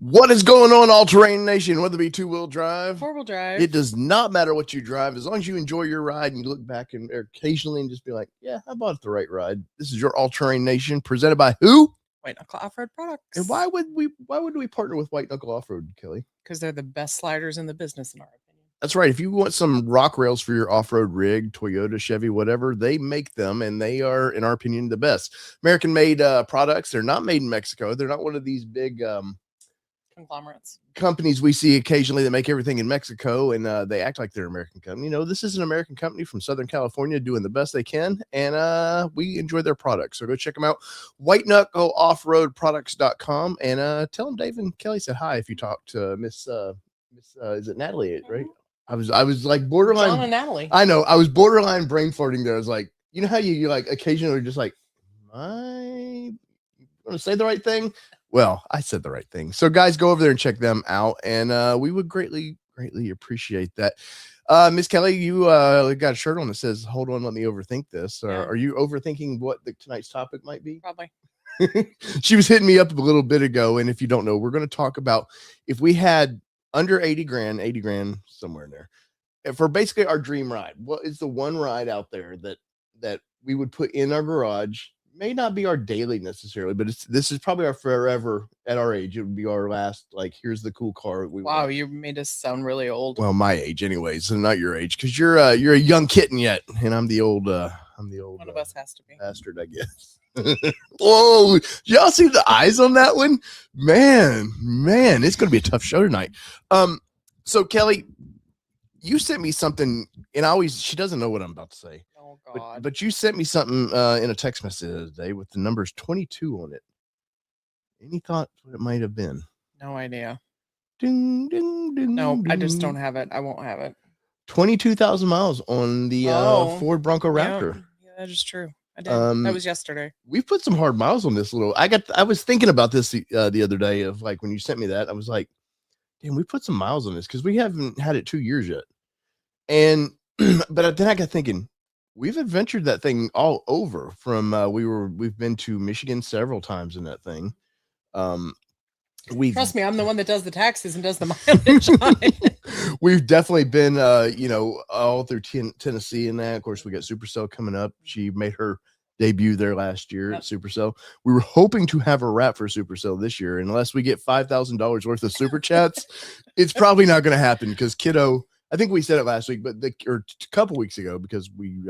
What is going on, all-terrain nation? Whether it be two-wheel drive, four-wheel drive, it does not matter what you drive, as long as you enjoy your ride and you look back and occasionally and just be like, yeah, I bought the right ride. This is your all-terrain nation, presented by who? White Knuckle Off-Road Products. And why would we partner with White Knuckle Off-Road, Kelly? Because they're the best sliders in the business, in our opinion. That's right. If you want some rock rails for your off-road rig, Toyota, Chevy, whatever, they make them, and they are, in our opinion, the best. American-made products. They're not made in Mexico. They're not one of these big conglomerates companies we see occasionally that make everything in Mexico, and they act like they're an American company. No, this is an American company from Southern California doing the best they can, and we enjoy their products. So go check them out, whiteknuckleoffroadproducts.com, and tell them Dave and Kelly said hi if you talk to Miss is it Natalie, right? I was like borderline John and Natalie. I know, I was borderline brain farting there. I was like, you know how you like occasionally just like, am I gonna say the right thing? Well, I said the right thing. So guys, go over there and check them out, and we would greatly appreciate that. Miss Kelly, you got a shirt on that says, hold on, let me overthink this. Yeah. Are you overthinking what tonight's topic might be? Probably. She was hitting me up a little bit ago, and if you don't know, we're going to talk about if we had under 80 grand somewhere in there, for basically our dream ride. What is the one ride out there that we would put in our garage? May not be our daily necessarily, but this is probably our forever at our age. It would be our last, like, here's the cool car. Wow, you made us sound really old. Well, my age anyways, and not your age, because you're a young kitten yet, and I'm the old one of us has to be bastard, I guess. Whoa, y'all see the eyes on that one? Man, it's gonna be a tough show tonight. So Kelly, you sent me something, and she doesn't know what I'm about to say. Oh God. But you sent me something in a text message the other day with the numbers 22 on it. Any thought what it might have been? No idea. Ding, ding, ding, no, ding. I just don't have it. I won't have it. 22,000 miles on the Ford Bronco Raptor. Yeah, that is true. I did. That was yesterday. We put some hard miles on this little. I was thinking about this the other day, of like when you sent me that, I was like, damn, we put some miles on this because we haven't had it 2 years yet. And but then I got thinking, we've adventured that thing all over. From we've been to Michigan several times in that thing. Trust me, I'm the one that does the taxes and does the mileage on it. We've definitely been all through Tennessee, and that, of course, we got Supercell coming up. She made her debut there last year at Supercell. We were hoping to have a wrap for Supercell this year, unless we get $5,000 worth of super chats. It's probably not going to happen, because kiddo, I think we said it last week, or a couple weeks ago, because we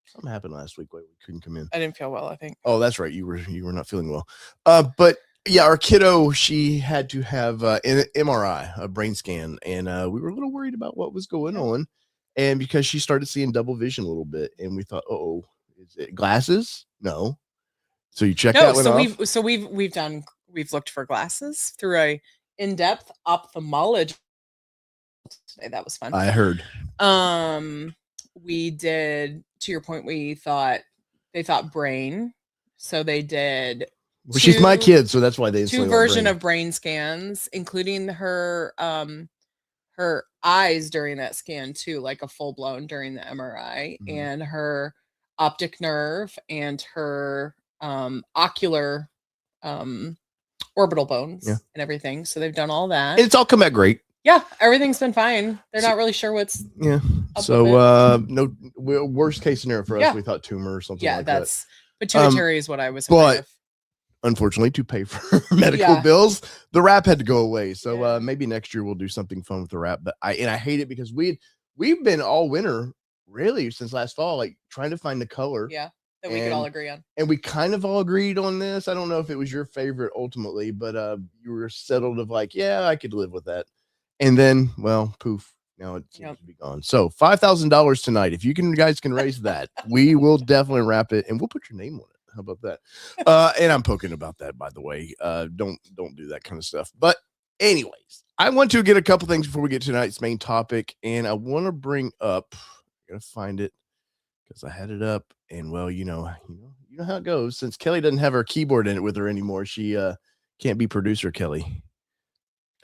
something happened last week where we couldn't come in. I didn't feel well, I think. Oh, that's right. You were not feeling well. But yeah, our kiddo, she had to have an MRI, a brain scan, and we were a little worried about what was going on, and because she started seeing double vision a little bit, and we thought, oh, is it glasses? No. So you check that one off. We've looked for glasses through a in-depth ophthalmologist today. That was fun. I heard. We did, to your point, they thought brain, so they did. Well, she's my kid, so that's why they two version of brain scans, including her eyes during that scan too, like a full blown during the MRI, and her optic nerve and her ocular orbital bones and everything. So they've done all that. And it's all come out great. Yeah, everything's been fine. They're not really sure what's so no worst case scenario for us. We thought tumor or something. Yeah, that's pituitary is what I was hoping. But unfortunately, to pay for medical bills, the wrap had to go away. So maybe next year we'll do something fun with the wrap. But I hate it because we've been all winter, really, since last fall, like trying to find the color. Yeah, that we could all agree on. And we kind of all agreed on this. I don't know if it was your favorite ultimately, but you were settled of like, yeah, I could live with that. And then, well, poof. Now it seems to be gone. So $5,000 tonight. If you guys can raise that, we will definitely wrap it, and we'll put your name on it. How about that? And I'm poking about that, by the way. Don't do that kind of stuff. But anyways, I want to get a couple things before we get to tonight's main topic, and I want to bring up. I gotta find it because I had it up, and well, you know how it goes. Since Kelly doesn't have her keyboard in it with her anymore, she can't be producer Kelly.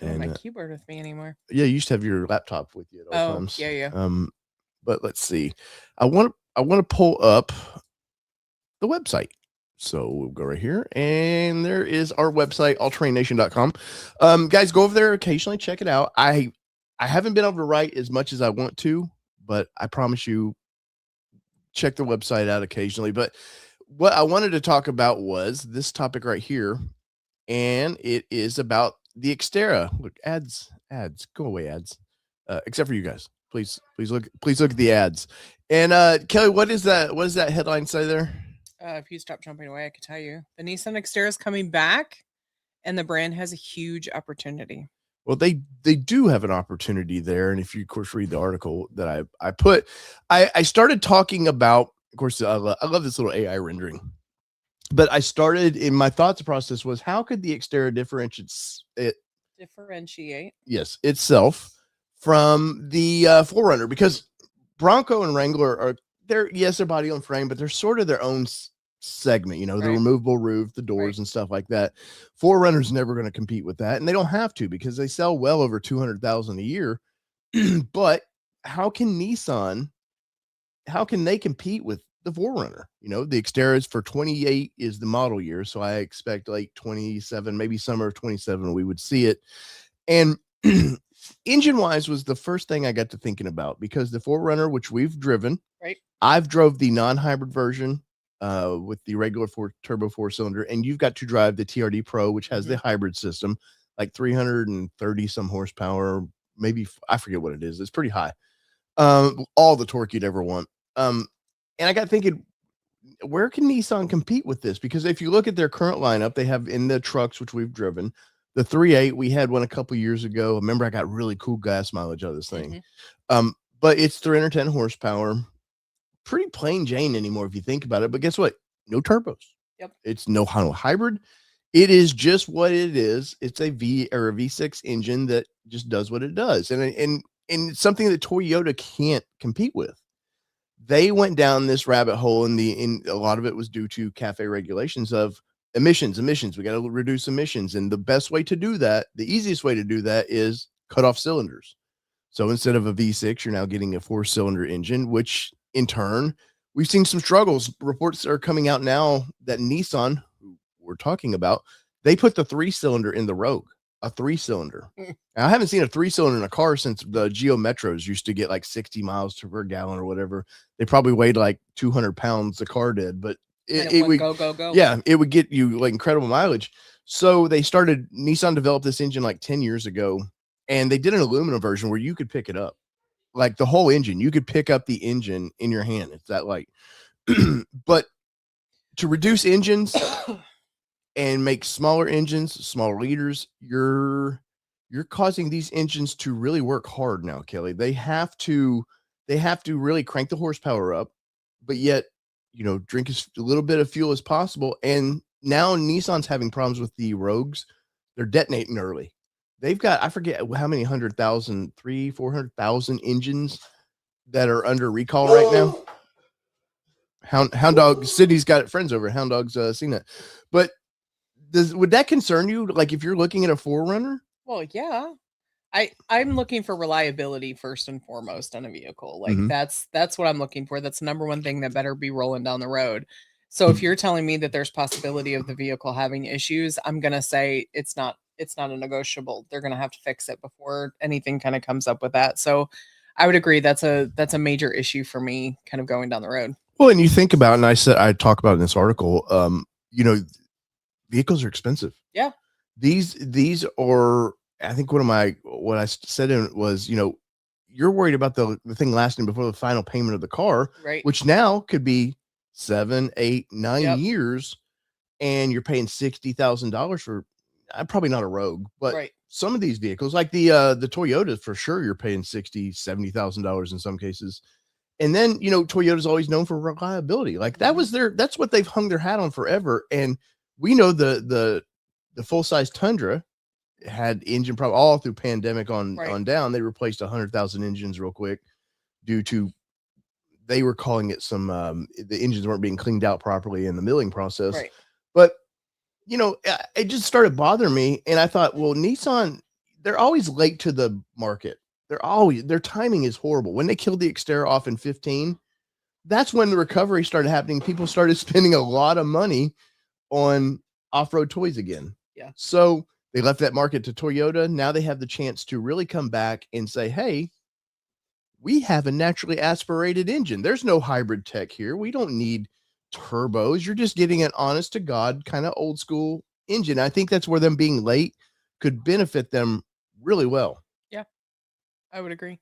And my keyboard with me anymore. Yeah, you used to have your laptop with you at all times. Yeah. But let's see. I want to pull up the website. So we'll go right here, and there is our website, allterrainnation.com. Guys, go over there occasionally, check it out. I haven't been able to write as much as I want to, but I promise you, check the website out occasionally. But what I wanted to talk about was this topic right here, and it is about the Xterra. Look, ads, go away, ads. Except for you guys. Please look at the ads. And Kelly, what is that? What does that headline say there? If you stop jumping away, I could tell you the Nissan Xterra is coming back, and the brand has a huge opportunity. Well, they do have an opportunity there, and if you, of course, read the article that I put, I started talking about. Of course, I love this little AI rendering, but I started in my thoughts process was how could the Xterra differentiate? Yes, itself from the 4Runner, because Bronco and Wrangler are they're body on frame, but they're sort of their own segment, you know, the removable roof, the doors and stuff like that. 4Runner's never going to compete with that, and they don't have to because they sell well over 200,000 a year. But how can they compete with the 4Runner? You know, the Xterra is for 28 is the model year, so I expect like 27, maybe summer of 27 we would see it. And engine wise was the first thing I got to thinking about, because the 4Runner, which we've driven, I've drove the non-hybrid version with the regular turbo 4-cylinder, and you've got to drive the TRD Pro, which has the hybrid system, like 330 some horsepower, maybe I forget what it is. It's pretty high. All the torque you'd ever want. And I got thinking, where can Nissan compete with this? Because if you look at their current lineup, they have in the trucks, which we've driven, the 3.8, we had one a couple years ago. Remember, I got really cool gas mileage out of this thing. But it's 310 horsepower, pretty plain Jane anymore if you think about it. But guess what? No turbos. It's no hybrid. It is just what it is. It's a V6 engine that just does what it does, and it's something that Toyota can't compete with. They went down this rabbit hole, and a lot of it was due to CAFE regulations of emissions. We got to reduce emissions, and the best way to do that, the easiest way to do that, is cut off cylinders. So instead of a V6, you're now getting a 4-cylinder engine, which in turn, we've seen some struggles. Reports are coming out now that Nissan, who we're talking about, they put the 3-cylinder in the Rogue, a 3-cylinder. I haven't seen a 3-cylinder in a car since the Geo Metros used to get like 60 miles per gallon or whatever. They probably weighed like 200 pounds, the car did, but it would go. Yeah, it would get you like incredible mileage. So Nissan developed this engine like 10 years ago, and they did an aluminum version where you could pick it up. Like the whole engine, you could pick up the engine in your hand. It's that light. But to reduce engines and make smaller engines, smaller liters, you're causing these engines to really work hard now, Kelly. They have to really crank the horsepower up, but yet, you know, drink as little bit of fuel as possible. And now Nissan's having problems with the Rogues. They're detonating early. They've got, I forget how many 400,000 engines that are under recall right now. Hound Dog City's got friends over. Hound Dog's seen that. But would that concern you? Like if you're looking at a 4Runner? Well, yeah. I'm looking for reliability first and foremost on a vehicle. Like that's what I'm looking for. That's the number one thing that better be rolling down the road. So if you're telling me that there's possibility of the vehicle having issues, I'm gonna say it's not a negotiable. They're gonna have to fix it before anything kind of comes up with that. So I would agree that's a major issue for me kind of going down the road. Well, and you think about, and I talk about in this article, you know, vehicles are expensive. Yeah. These are, I think what I said in it was, you know, you're worried about the thing lasting before the final payment of the car, which now could be 7, 8, 9 years, and you're paying $60,000 for probably not a Rogue, but some of these vehicles, like the Toyotas, for sure, you're paying $60,000-$70,000 in some cases. And then, you know, Toyota's always known for reliability. Like that's what they've hung their hat on forever. And we know the full-size Tundra had engine problem all through pandemic on down. They replaced 100,000 engines real quick due to, they were calling it some, the engines weren't being cleaned out properly in the milling process. But, you know, it just started bothering me. And I thought, well, Nissan, they're always late to the market. Their timing is horrible. When they killed the Xterra off in 15, that's when the recovery started happening. People started spending a lot of money on off-road toys again. Yeah. So they left that market to Toyota. Now they have the chance to really come back and say, hey, we have a naturally aspirated engine. There's no hybrid tech here. We don't need turbos. You're just getting an honest to God kind of old school engine. I think that's where them being late could benefit them really well. Yeah, I would agree.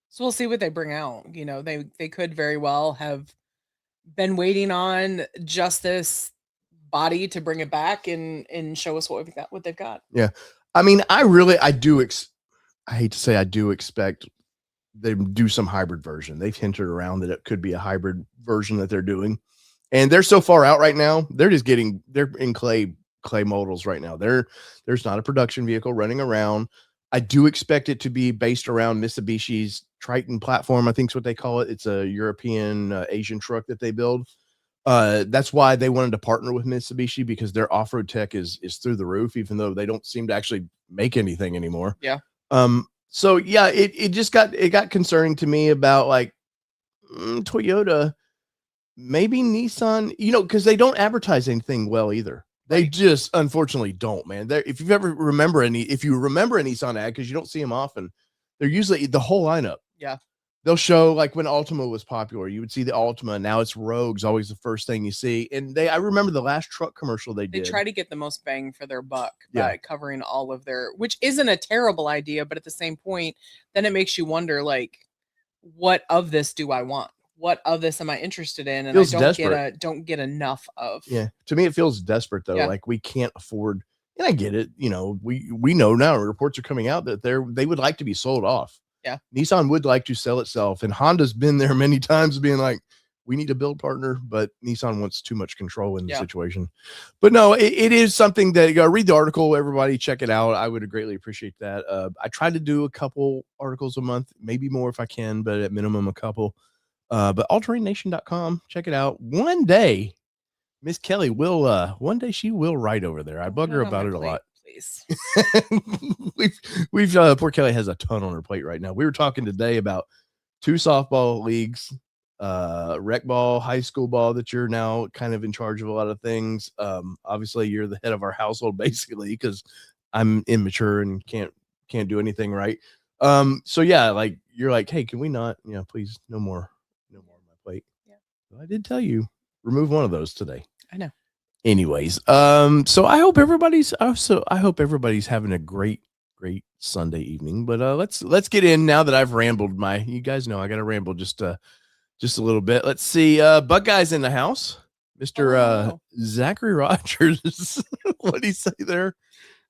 So we'll see what they bring out. You know, they could very well have been waiting on just this body to bring it back and show us what they've got. Yeah. I mean, I hate to say I do expect they do some hybrid version. They've hinted around that it could be a hybrid version that they're doing. And they're so far out right now. They're in clay models right now. There's not a production vehicle running around. I do expect it to be based around Mitsubishi's Triton platform. I think is what they call it. It's a European Asian truck that they build. That's why they wanted to partner with Mitsubishi, because their off-road tech is through the roof, even though they don't seem to actually make anything anymore. Yeah. So yeah, it got concerning to me about like Toyota, maybe Nissan, because they don't advertise anything well either. They just unfortunately don't, man. If you remember a Nissan ad, because you don't see them often, they're usually the whole lineup. Yeah. They'll show like when Altima was popular, you would see the Altima. Now it's Rogue's always the first thing you see. And I remember the last truck commercial they did. They try to get the most bang for their buck by covering all of which isn't a terrible idea, but at the same point, then it makes you wonder, like, what of this do I want? What of this am I interested in? And I don't get enough of. Yeah. To me, it feels desperate though. Yeah. Like we can't afford, and I get it. We know now reports are coming out that they would like to be sold off. Yeah. Nissan would like to sell itself, and Honda's been there many times being like, we need a build partner, but Nissan wants too much control in the situation. But no, it is something that you gotta read the article. Everybody check it out. I would greatly appreciate that. I try to do a couple articles a month, maybe more if I can, but at minimum a couple. But allterrainnation.com, check it out. One day, Miss Kelly will, one day she will write over there. I bug her about it a lot. Please. we've poor Kelly has a ton on her plate right now. We were talking today about 2 softball leagues, rec ball, high school ball, that you're now kind of in charge of a lot of things. Obviously you're the head of our household basically, because I'm immature and can't do anything right. So yeah, like you're like, hey, can we not, please, no more on my plate. Yeah. Well, I did tell you, remove one of those today. I know. Anyways, so I hope everybody's having a great Sunday evening. But let's get in now that I've rambled. You guys know I got to ramble just a little bit. Let's see. Buckeyes in the house, Mr. Zachary Rogers. What do you say there?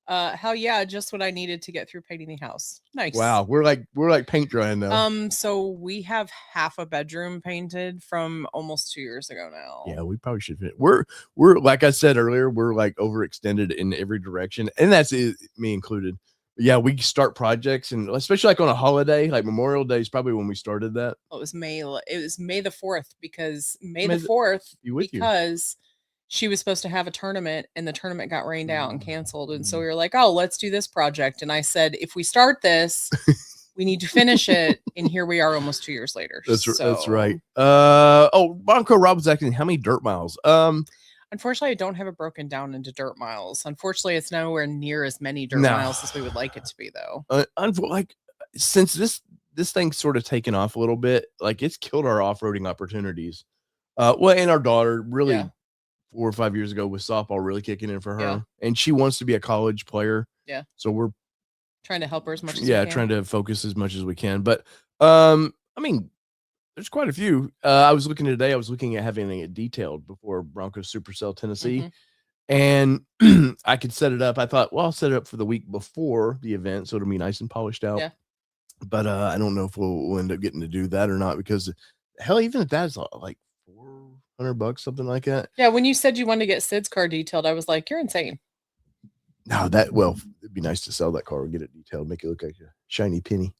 Hell yeah, just what I needed to get through painting the house. Nice. Wow, we're like paint drying now. So we have half a bedroom painted from almost 2 years ago now. Yeah, we probably should fit. We're like I said earlier, we're like overextended in every direction, and that's me included. But yeah, we start projects, and especially like on a holiday, like Memorial Day is probably when we started that. It was May the 4th, because May the 4th, because she was supposed to have a tournament, and the tournament got rained out and canceled. And so we were like, oh, let's do this project. And I said, if we start this, we need to finish it. And here we are almost 2 years later. That's right. Bronco Rob was asking how many dirt miles. Unfortunately, I don't have it broken down into dirt miles. Unfortunately, it's nowhere near as many dirt miles as we would like it to be, though. Like, since this thing's sort of taken off a little bit, like it's killed our off-roading opportunities. And our daughter really 4 or 5 years ago with softball really kicking in for her, and she wants to be a college player. Yeah. So we're trying to help her as much as we can. Trying to focus as much as we can. But I mean, there's quite a few. I was looking at having it detailed before Bronco Supercell Tennessee, and I could set it up. I thought, well, I'll set it up for the week before the event, so it'll be nice and polished out. Yeah. But I don't know if we'll end up getting to do that or not, because hell, even if that's like $400, something like that. Yeah, when you said you wanted to get Sid's car detailed, I was like, you're insane. No, it'd be nice to sell that car and get it detailed, make it look like a shiny penny.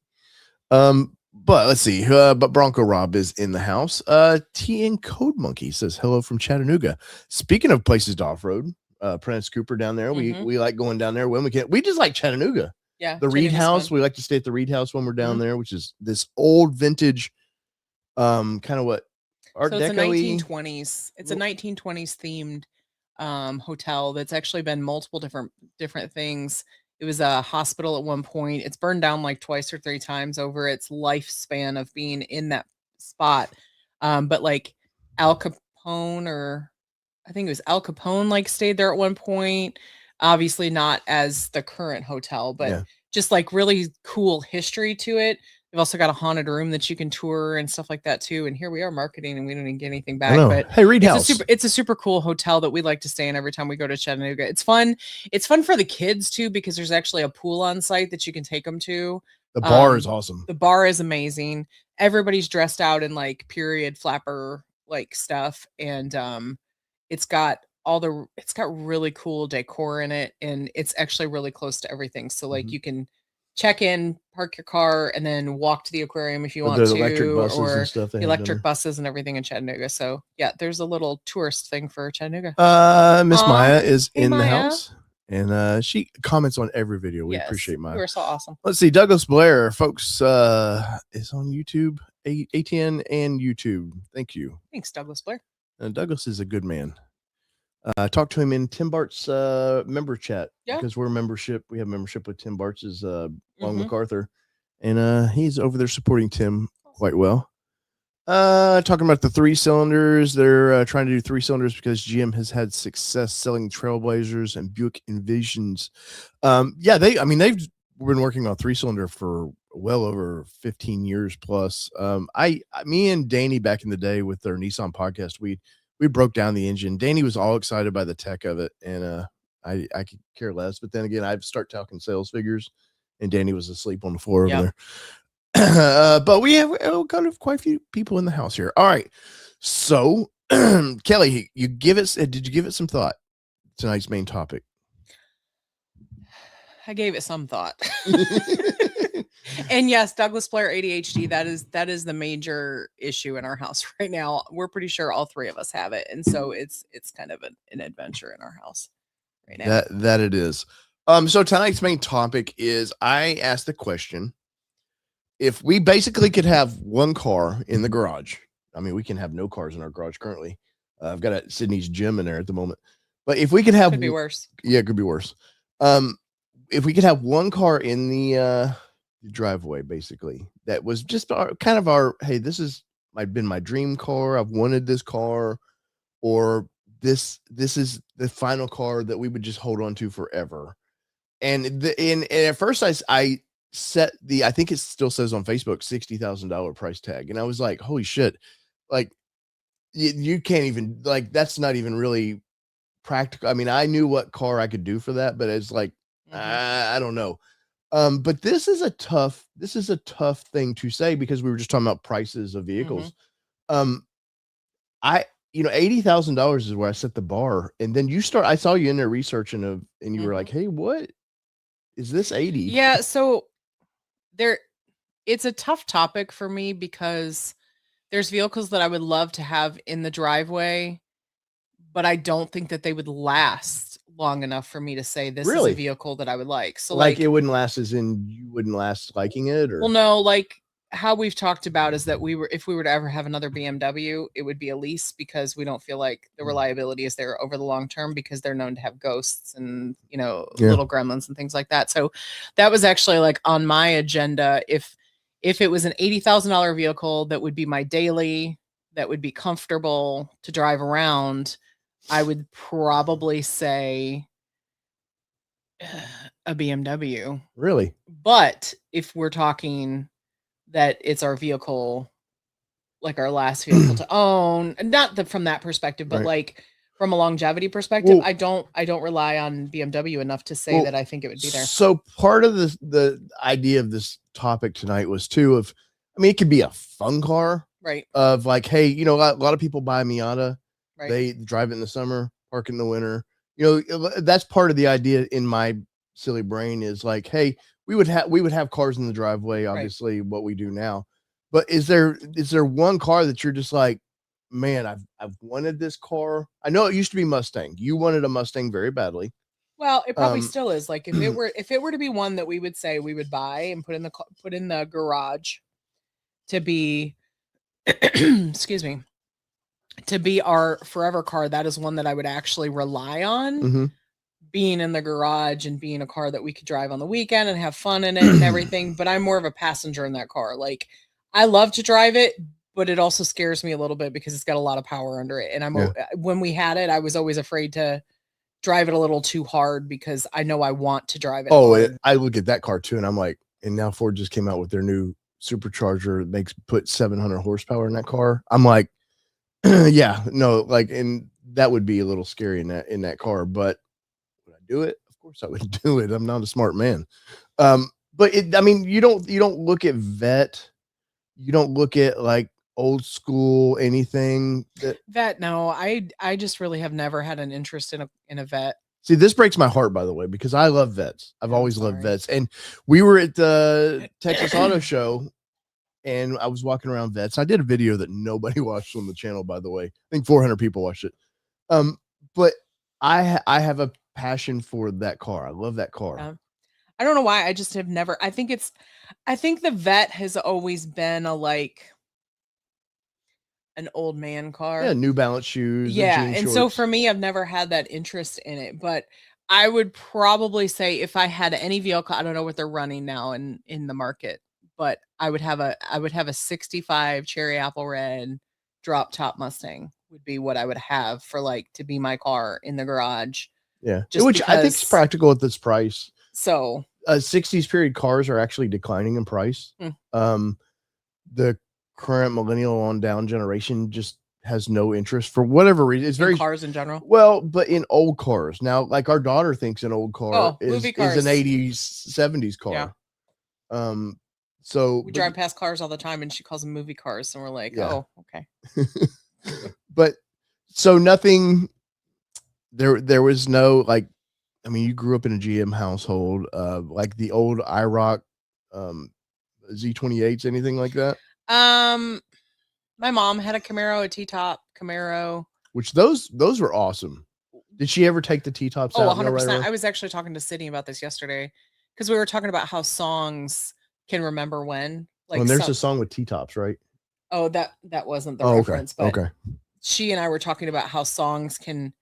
But let's see. But Bronco Rob is in the house. TN Code Monkey says hello from Chattanooga. Speaking of places to off-road, Prentice Cooper down there. We like going down there when we can. We just like Chattanooga. Yeah. The Reed House. We like to stay at the Reed House when we're down there, which is this old vintage, kind of what Art so it's Deco-y. a 1920s. It's a 1920s themed hotel that's actually been multiple different things. It was a hospital at one point. It's burned down like twice or three times over its lifespan of being in that spot. But like Al Capone, or I think it was Al Capone, like stayed there at one point. Obviously not as the current hotel, but just like really cool history to it. They've also got a haunted room that you can tour and stuff like that too. And here we are marketing, and we don't even get anything back. But hey, Reed House. It's a super cool hotel that we like to stay in every time we go to Chattanooga. It's fun. It's fun for the kids too, because there's actually a pool on site that you can take them to. The bar is awesome. The bar is amazing. Everybody's dressed out in like period flapper like stuff, and it's got really cool decor in it, and it's actually really close to everything. So like you can check in, park your car, and then walk to the aquarium if you want to, electric buses or and stuff. Electric buses and everything in Chattanooga. So yeah, there's a little tourist thing for Chattanooga. Miss Maya is in the house, and she comments on every video. We appreciate Maya. You are so awesome. Let's see, Douglas Blair, folks, is on YouTube, ATN and YouTube. Thank you. Thanks, Douglas Blair. Douglas is a good man. Talk to him in Tim Bart's member chat, because we have membership with Tim Bart's Long MacArthur, and he's over there supporting Tim quite well. Talking about the 3-cylinders, they're trying to do 3-cylinders because GM has had success selling Trailblazers and Buick Envisions. They've been working on 3-cylinder for well over 15 years plus. Me and Danny back in the day with their Nissan podcast, we broke down the engine. Danny was all excited by the tech of it, and I could care less. But then again, I'd start talking sales figures, and Danny was asleep on the floor over there. But we have kind of quite a few people in the house here. All right, so Kelly, did you give it some thought? Tonight's main topic. I gave it some thought. And yes, Douglas Blair ADHD, that is the major issue in our house right now. We're pretty sure all three of us have it, and so it's kind of an adventure in our house right now. That it is. So tonight's main topic is, I asked the question, if we basically could have one car in the garage. I mean, we can have no cars in our garage currently. I've got a Sydney's gym in there at the moment, but if we could have, could be worse. Yeah, it could be worse. If we could have one car in the driveway, basically, that was just our, hey, this is been my dream car. I've wanted this car, or this is the final car that we would just hold on to forever. And at first I set I think it still says on Facebook, $60,000 price tag, and I was like, holy shit, like you can't even, like, that's not even really practical. I mean, I knew what car I could do for that, but it's like, I don't know. But this is a tough thing to say, because we were just talking about prices of vehicles. $80,000 is where I set the bar. And then I saw you in there researching and you were like, hey, what is this 80? Yeah. So it's a tough topic for me, because there's vehicles that I would love to have in the driveway, but I don't think that they would last long enough for me to say this is a vehicle that I would like. So like it wouldn't last, as in you wouldn't last liking it, or? Well, no, like how we've talked about is that if we were to ever have another BMW, it would be a lease, because we don't feel like the reliability is there over the long term, because they're known to have ghosts and, little gremlins and things like that. So that was actually like on my agenda. If it was an $80,000 vehicle that would be my daily, that would be comfortable to drive around, I would probably say a BMW. Really? But if we're talking that it's our vehicle, like our last vehicle to own, not from that perspective, but like from a longevity perspective, I don't rely on BMW enough to say that I think it would be there. So part of the idea of this topic tonight was too it could be a fun car, right? Of like, hey, a lot of people buy a Miata, right? They drive it in the summer, park in the winter. That's part of the idea in my silly brain, is like, hey, we would have cars in the driveway, obviously, what we do now. But is there one car that you're just like, man, I've wanted this car? I know it used to be Mustang. You wanted a Mustang very badly. Well, it probably still is. Like if it were to be one that we would say we would buy and put in the garage to be excuse me, to be our forever car, that is one that I would actually rely on being in the garage and being a car that we could drive on the weekend and have fun in it and everything. But I'm more of a passenger in that car. Like, I love to drive it, but it also scares me a little bit because it's got a lot of power under it. And when we had it, I was always afraid to drive it a little too hard because I know I want to drive it. I look at that car too, and I'm like, and now Ford just came out with their new supercharger that put 700 horsepower in that car. I'm like, yeah, no, like, and that would be a little scary in that car, but would I do it? Of course I would do it. I'm not a smart man. But I mean, you don't look at vet, you don't look at like old school anything vet. No, I just really have never had an interest in a vet. See, this breaks my heart, by the way, because I love vets. I've always loved vets. And we were at the Texas Auto Show, and I was walking around vets. I did a video that nobody watched on the channel, by the way. I think 400 people watched it. But I have a passion for that car. I love that car. I don't know why. I just have never. I think the vet has always been an old man car. Yeah, New Balance shoes. Yeah, and so for me, I've never had that interest in it. But I would probably say if I had any vehicle, I don't know what they're running now in the market, but I would have a 65 cherry apple red drop top Mustang would be what I would have for like to be my car in the garage. Yeah, which I think is practical at this price. So 60s period cars are actually declining in price. The current millennial on down generation just has no interest for whatever reason. It's very cars in general. Well, but in old cars now, like our daughter thinks an old car is an 80s, 70s car. Yeah. So we drive past cars all the time and she calls them movie cars. And we're like, oh, okay. But so nothing there was no, like, I mean, you grew up in a GM household, like the old IROC, Z28s, anything like that? My mom had a Camaro, a T-top Camaro. Which those were awesome. Did she ever take the T-tops out? 100%. I was actually talking to Sydney about this yesterday because we were talking about how songs can remember when. Like, and there's a song with T-tops, right? Oh, that wasn't the reference, but okay. She and I were talking about how songs can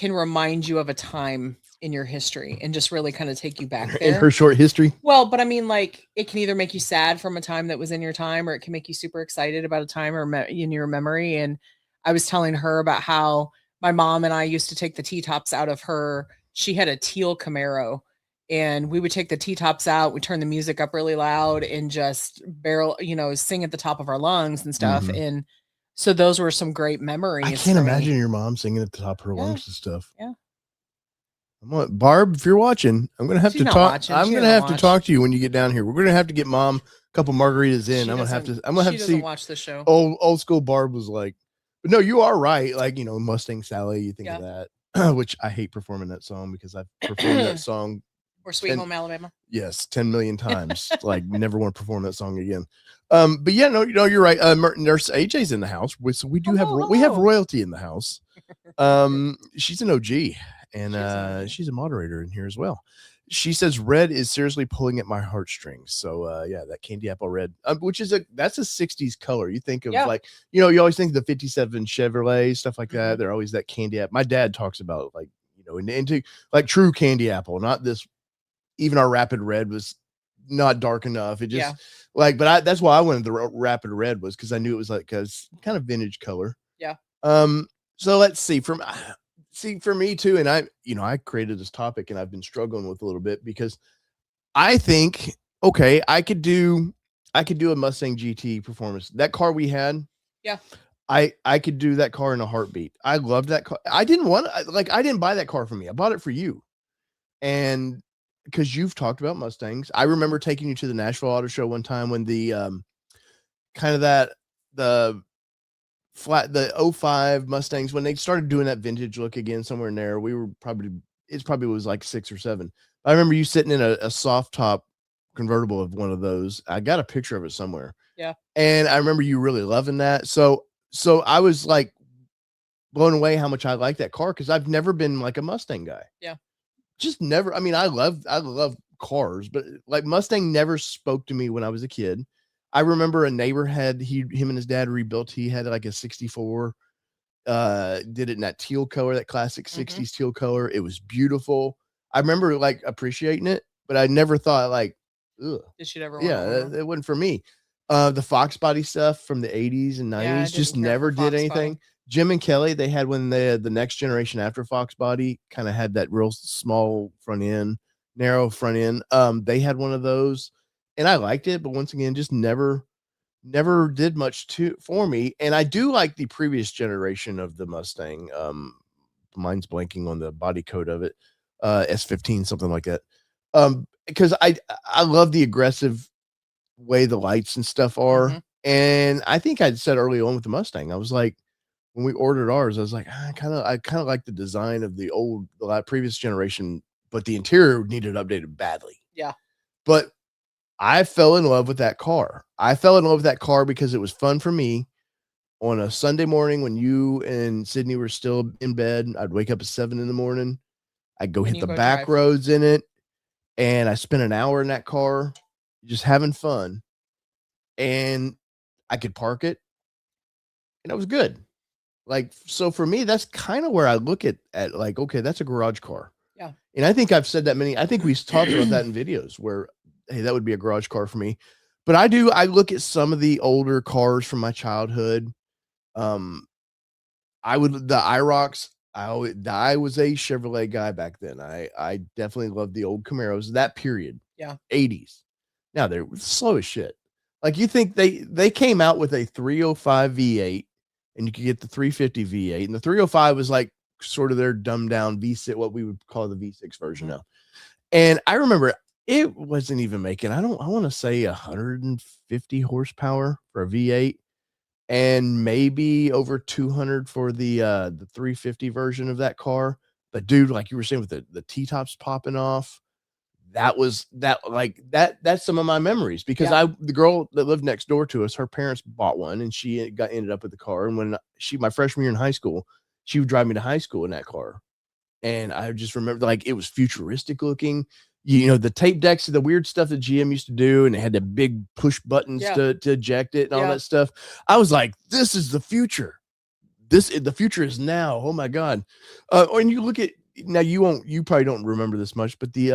remind you of a time in your history and just really kind of take you back there. In her short history? Well, but I mean, like, it can either make you sad from a time that was in your time, or it can make you super excited about a time or in your memory. And I was telling her about how my mom and I used to take the T-tops out of her. She had a teal Camaro, and we would take the T-tops out. We turn the music up really loud and just sing at the top of our lungs and stuff. And so those were some great memories. I can't imagine your mom singing at the top of her lungs and stuff. Yeah. Barb, if you're watching, I'm gonna have to talk. I'm gonna have to talk to you when you get down here. We're gonna have to get mom a couple margaritas in. I'm gonna have to see. Watch the show. Old school Barb was like, but no, you are right. Like, Mustang Sally, you think of that, which I hate performing that song because I've performed that song. Or Sweet Home Alabama. Yes, 10 million times. Like, never want to perform that song again. But yeah, no, you're right. Nurse AJ's in the house, so we do have royalty in the house. She's an OG, and she's a moderator in here as well. She says red is seriously pulling at my heartstrings. So yeah, that candy apple red, which is that's a 60s color. You think of like, you always think of the 57 Chevrolet, stuff like that. They're always that candy apple. My dad talks about, like, into like true candy apple, not this. Even our Rapid Red was not dark enough. It just but that's why I wanted the Rapid Red, was because I knew it was like a kind of vintage color. Yeah. So let's see. For me too, and I created this topic and I've been struggling with a little bit because I think, okay, I could do a Mustang GT performance. That car we had. Yeah. I could do that car in a heartbeat. I loved that car. I didn't buy that car for me. I bought it for you. And because you've talked about Mustangs. I remember taking you to the Nashville Auto Show one time when the the 05 Mustangs, when they started doing that vintage look again somewhere in there, it probably was like 6 or 7. I remember you sitting in a soft top convertible of one of those. I got a picture of it somewhere. Yeah. And I remember you really loving that. So I was like blown away how much I like that car, because I've never been like a Mustang guy. Yeah. Just never. I mean, I love cars, but like Mustang never spoke to me when I was a kid. I remember a neighbor him and his dad rebuilt. He had like a 64, did it in that teal color, that classic 60s teal color. It was beautiful. I remember like appreciating it, but I never thought like, ugh. Did she ever? Yeah, it wasn't for me. The Fox body stuff from the 80s and 90s just never did anything. Jim and Kelly, they had when the next generation after Fox body kind of had that real small front end, narrow front end. They had one of those and I liked it, but once again, just never did much for me. And I do like the previous generation of the Mustang. Mine's blanking on the body code of it. S15, something like that. Because I love the aggressive way the lights and stuff are. And I think I'd said early on with the Mustang, I was like, when we ordered ours, I was like, I kind of like the design of the previous generation, but the interior needed updated badly. Yeah. But I fell in love with that car. I fell in love with that car because it was fun for me on a Sunday morning when you and Sydney were still in bed. I'd wake up at 7 a.m. I'd go hit the back roads in it. And I spent an hour in that car just having fun. And I could park it. And it was good. Like, so for me, that's kind of where I look at like, okay, that's a garage car. Yeah. And I think I've said that I think we've talked about that in videos where, hey, that would be a garage car for me. But I look at some of the older cars from my childhood. The IROCs, I was a Chevrolet guy back then. I definitely loved the old Camaros, that period. Yeah. 80s. Now they're slow as shit. Like you think they came out with a 305 V8 and you could get the 350 V8 and the 305 was like sort of their dumbed down V6, what we would call the V6 version now. And I remember it wasn't even making, I want to say 150 horsepower for a V8 and maybe over 200 for the 350 version of that car. But dude, like you were saying with the T-tops popping off, that's some of my memories because the girl that lived next door to us, her parents bought one and she ended up with the car. And when my freshman year in high school, she would drive me to high school in that car. And I just remember like it was futuristic looking, the tape decks, the weird stuff that GM used to do. And it had the big push buttons to eject it and all that stuff. I was like, this is the future. The future is now. Oh my God. And you look at, now you probably don't remember this much, but the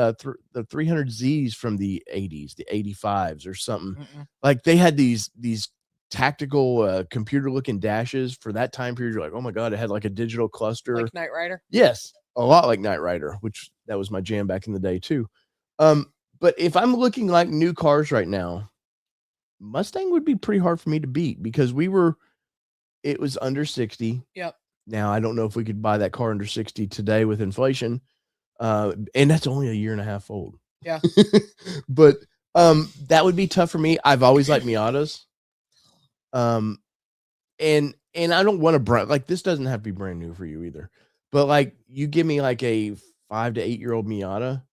300Zs from the 80s, the 85s or something, like they had these tactical computer looking dashes for that time period. You're like, oh my God, it had like a digital cluster. Like Knight Rider? Yes, a lot like Knight Rider, which that was my jam back in the day too. But if I'm looking like new cars right now, Mustang would be pretty hard for me to beat because it was under 60. Yep. Now, I don't know if we could buy that car under 60 today with inflation. And that's only a year and a half old. Yeah. But that would be tough for me. I've always liked Miatas. And I don't want to like this doesn't have to be brand new for you either. But like you give me like a 5 to 8 year old Miata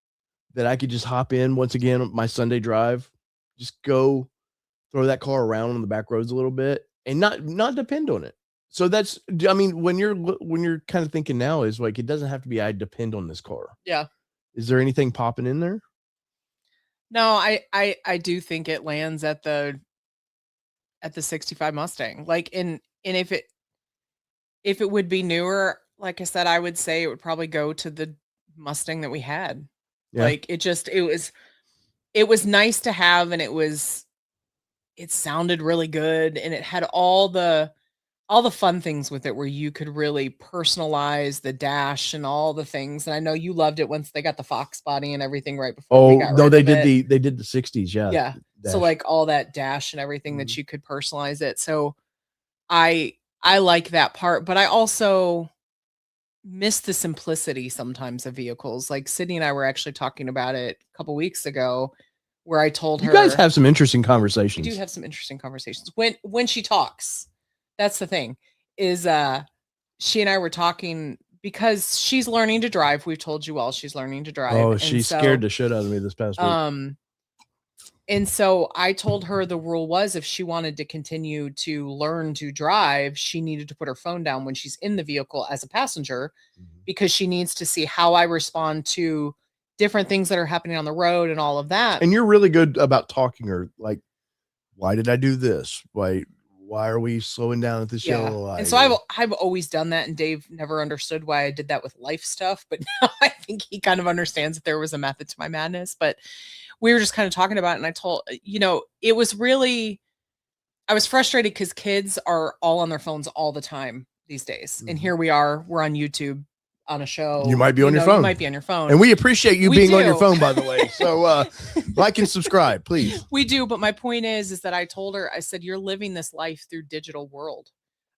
that I could just hop in once again my Sunday drive, just go throw that car around on the back roads a little bit and not depend on it. So that's, I mean, when you're kind of thinking now is like, it doesn't have to be, I depend on this car. Yeah. Is there anything popping in there? No, I do think it lands at the 65 Mustang. Like and if it would be newer, like I said, I would say it would probably go to the Mustang that we had. Yeah. Like it was nice to have, and it sounded really good, and it had all the fun things with it where you could really personalize the dash and all the things. And I know you loved it once they got the Fox body and everything right before we got rid of it. They did the 60s. Yeah. Yeah. Dash. So like all that dash and everything that you could personalize it. So I like that part, but I also miss the simplicity sometimes of vehicles. Like Sydney and I were actually talking about it a couple weeks ago where I told her, you guys have some interesting conversations. We do have some interesting conversations when she talks. That's the thing is, she and I were talking because she's learning to drive. We've told you all she's learning to drive. Oh, she's scared the shit out of me this past week. And so I told her the rule was if she wanted to continue to learn to drive, she needed to put her phone down when she's in the vehicle as a passenger, because she needs to see how I respond to different things that are happening on the road and all of that. And you're really good about talking her, like why did I do this? Why are we slowing down at this yellow light? And so I've always done that, and Dave never understood why I did that with life stuff, but now I think he kind of understands that there was a method to my madness. But we were just kind of talking about it, and I told, it was really, I was frustrated because kids are all on their phones all the time these days. And here we are, we're on YouTube on a show. You might be on your phone. You might be on your phone. And we appreciate you being on your phone, by the way. So like and subscribe, please. We do. But my point is that I told her, I said, you're living this life through digital world.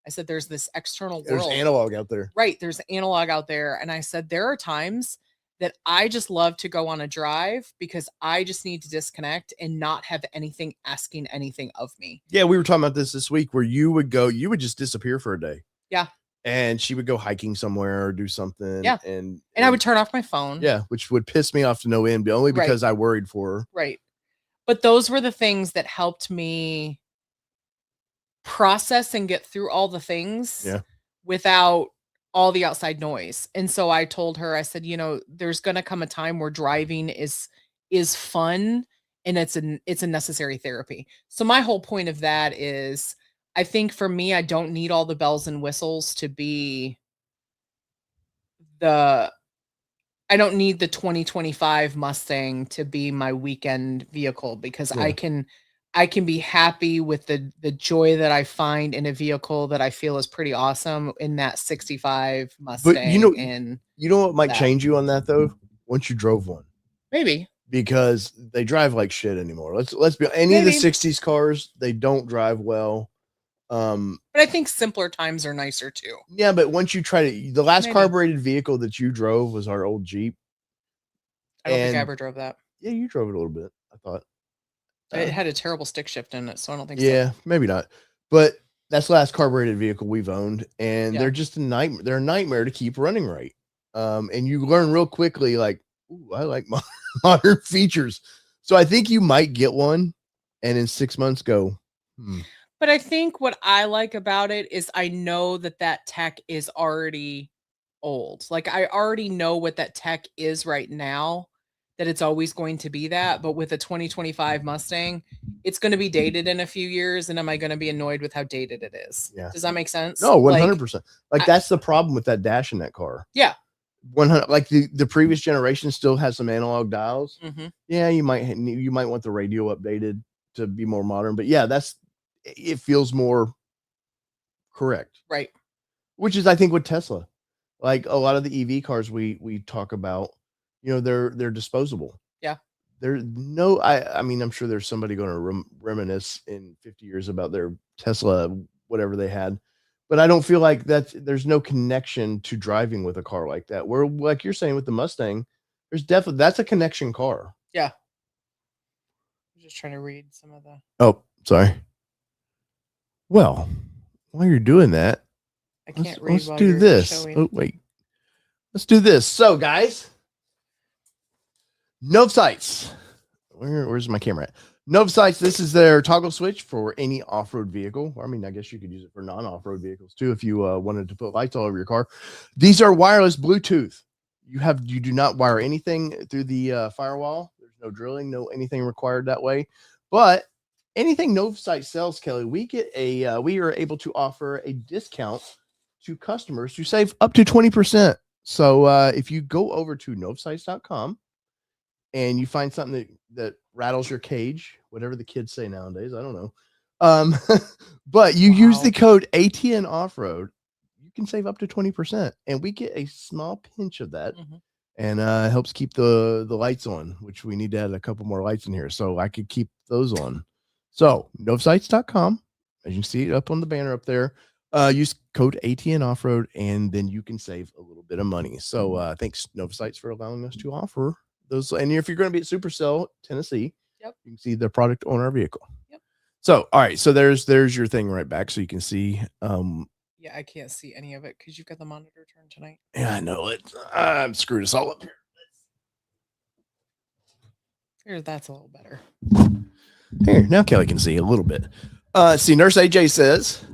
I said, there's this external world. There's analog out there. Right. There's analog out there. And I said, there are times that I just love to go on a drive because I just need to disconnect and not have anything asking anything of me. Yeah. We were talking about this week where you would just disappear for a day. Yeah. And she would go hiking somewhere or do something. Yeah. And I would turn off my phone. Yeah. Which would piss me off to no end, only because I worried for her. Right. But those were the things that helped me process and get through all the things without all the outside noise. And so I told her, I said, there's going to come a time where driving is fun and it's a necessary therapy. So my whole point of that is, I think for me, I don't need all the bells and whistles to be I don't need the 2025 Mustang to be my weekend vehicle, because I can be happy with the joy that I find in a vehicle that I feel is pretty awesome in that 65 Mustang. But you know what might change you on that though? Once you drove one. Maybe. Because they drive like shit anymore. Let's be any of the 60s cars, they don't drive well. But I think simpler times are nicer too. Yeah, but once you try the last carbureted vehicle that you drove was our old Jeep. I don't think I ever drove that. Yeah, you drove it a little bit, I thought. It had a terrible stick shift in it, so I don't think so. Yeah, maybe not. But that's the last carbureted vehicle we've owned, and they're just a nightmare. They're a nightmare to keep running right. And you learn real quickly, like, ooh, I like modern features. So I think you might get one, and in 6 months go, But I think what I like about it is I know that tech is already old. Like, I already know what that tech is right now, that it's always going to be that. But with a 2025 Mustang, it's going to be dated in a few years. And am I going to be annoyed with how dated it is? Yeah. Does that make sense? No, 100%. Like that's the problem with that dash in that car. Yeah. 100. Like the previous generation still has some analog dials. Yeah, you might want the radio updated to be more modern. But yeah, it feels more correct. Right. Which is, I think, with Tesla. Like a lot of the EV cars we talk about, they're disposable. Yeah. There's no, I mean, I'm sure there's somebody going to reminisce in 50 years about their Tesla, whatever they had, but I don't feel like there's no connection to driving with a car like that. Where, like you're saying with the Mustang, there's definitely, that's a connection car. Yeah. I'm just trying to read some of the. Oh, sorry. Well, while you're doing that, I can't read. Let's do this. Oh, wait. Let's do this. So, guys, Nov Sights. Where's my camera at? Nov Sights. This is their toggle switch for any off-road vehicle. I mean, I guess you could use it for non-off-road vehicles too if you wanted to put lights all over your car. These are wireless Bluetooth. You do not wire anything through the firewall. There's no drilling, no anything required that way. But anything Nov Sights sells, Kelly, we are able to offer a discount to customers to save up to 20%. So if you go over to novsights.com and you find something that rattles your cage, whatever the kids say nowadays, I don't know. But you use the code ATN Offroad, you can save up to 20%, and we get a small pinch of that, and helps keep the lights on, which we need to add a couple more lights in here so I could keep those on. So novsights.com, as you can see it up on the banner up there. Use code ATN Offroad, and then you can save a little bit of money. So thanks, Nov Sights, for allowing us to offer those. And if you're going to be at Supercell, Tennessee, you can see the product on our vehicle. So, all right. So there's your thing right back, so you can see. Yeah, I can't see any of it because you've got the monitor turned tonight. Yeah, I know it. I'm screwed us all up here. Here, that's a little better. Here, now Kelly can see a little bit. See, Nurse AJ says,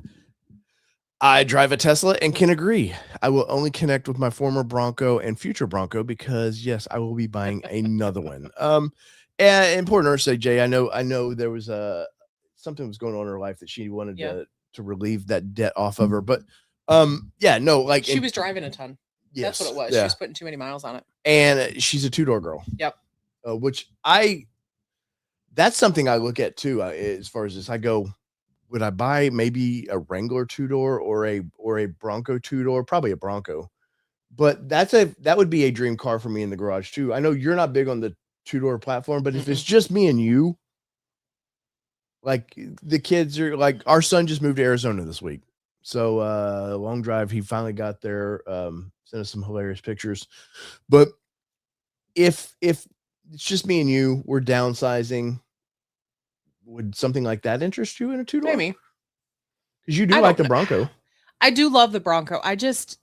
I drive a Tesla and can agree. I will only connect with my former Bronco and future Bronco because, yes, I will be buying another one. And poor Nurse AJ, I know there was something was going on in her life that she wanted Yeah. to relieve that debt off of her. But yeah, no, like she was driving a ton. Yes, That's what it was. yeah. She was putting too many miles on it. And she's a 2-door girl. Yep. Which that's something I look at too. As far as this, I go, would I buy maybe a Wrangler 2-door or a Bronco 2-door? Probably a Bronco. But that would be a dream car for me in the garage too. I know you're not big on the 2-door platform, but if it's just me and you, like the kids are like, our son just moved to Arizona this week. So long drive. He finally got there. Sent us some hilarious pictures. But if it's just me and you, we're downsizing. Would something like that interest you in a 2-door? Maybe. Because you do like the Bronco. I do love the Bronco. The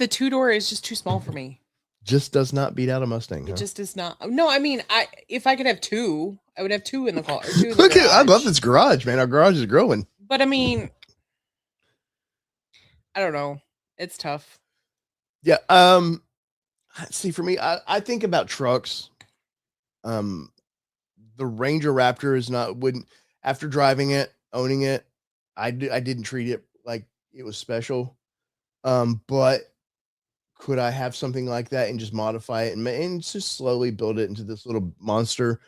2-door is just too small for me. Just does not beat out a Mustang. It just is not. No, I mean, if I could have two, I would have two in the car. Look at, I love this garage, man. Our garage is growing. But I mean, I don't know. It's tough. Yeah. See, for me, I think about trucks. The Ranger Raptor wouldn't, after driving it, owning it, I didn't treat it like it was special. But could I have something like that and just modify it and just slowly build it into this little monster?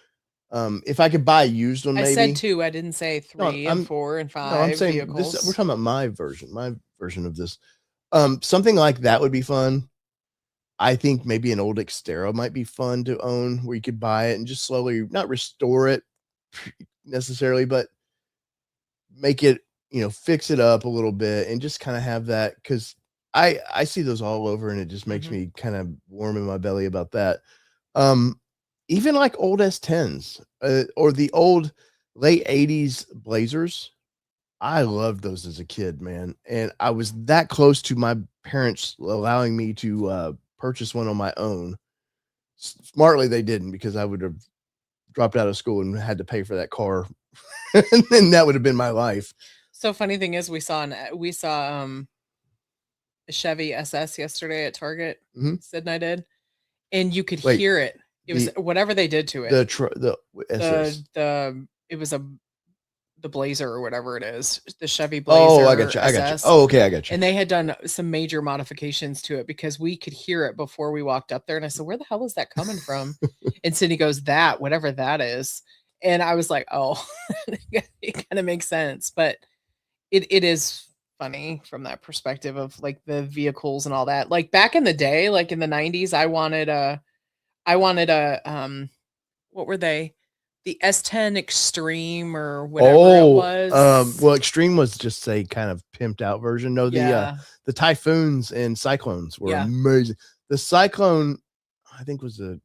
If I could buy a used one, maybe. I said 2. I didn't say 3 and 4 and 5. No, I'm saying vehicles. We're talking about my version of this. Something like that would be fun. I think maybe an old Xterra might be fun to own, where you could buy it and just slowly, not restore it necessarily, but make it, fix it up a little bit and just kind of have that. Because I see those all over, and it just makes me kind of warm in my belly about that. Even like old S10s or the old late 80s Blazers. I loved those as a kid, man. And I was that close to my parents allowing me to purchase one on my own. Smartly, they didn't, because I would have dropped out of school and had to pay for that car. And then that would have been my life. So funny thing is, we saw a Chevy SS yesterday at Target. Sid and I did, and you could hear it. It was whatever they did to it. It was the Blazer or whatever it is, the Chevy Blazer. Oh, I got you. Oh, okay, I got you. And they had done some major modifications to it, because we could hear it before we walked up there. And I said, "Where the hell is that coming from?" And Sydney goes, "Whatever that is." And I was like, "Oh," it kind of makes sense, but it is funny from that perspective of like the vehicles and all that. Like back in the day, like in the 90s, I wanted a what were they? The S10 Extreme or whatever it was. Well, Extreme was just a kind of pimped out version. No, the Typhoons and Cyclones were amazing. The Cyclone, I think, was the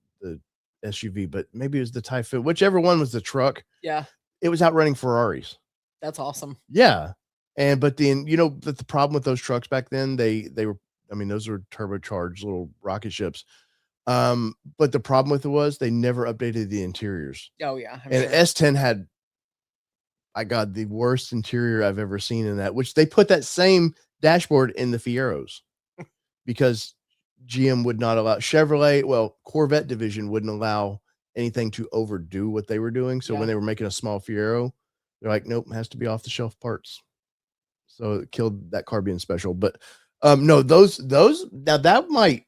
SUV, but maybe it was the Typhoon. Whichever one was the truck. Yeah. It was outrunning Ferraris. That's awesome. Yeah. But then, the problem with those trucks back then, they were, those were turbocharged little rocket ships. But the problem with it was they never updated the interiors. Oh yeah. And S10 had, the worst interior I've ever seen in that, which they put that same dashboard in the Fieros because GM would not allow Corvette division wouldn't allow anything to overdo what they were doing. So when they were making a small Fiero, they're like, nope, it has to be off the shelf parts. So it killed that car being special. But no, those now that might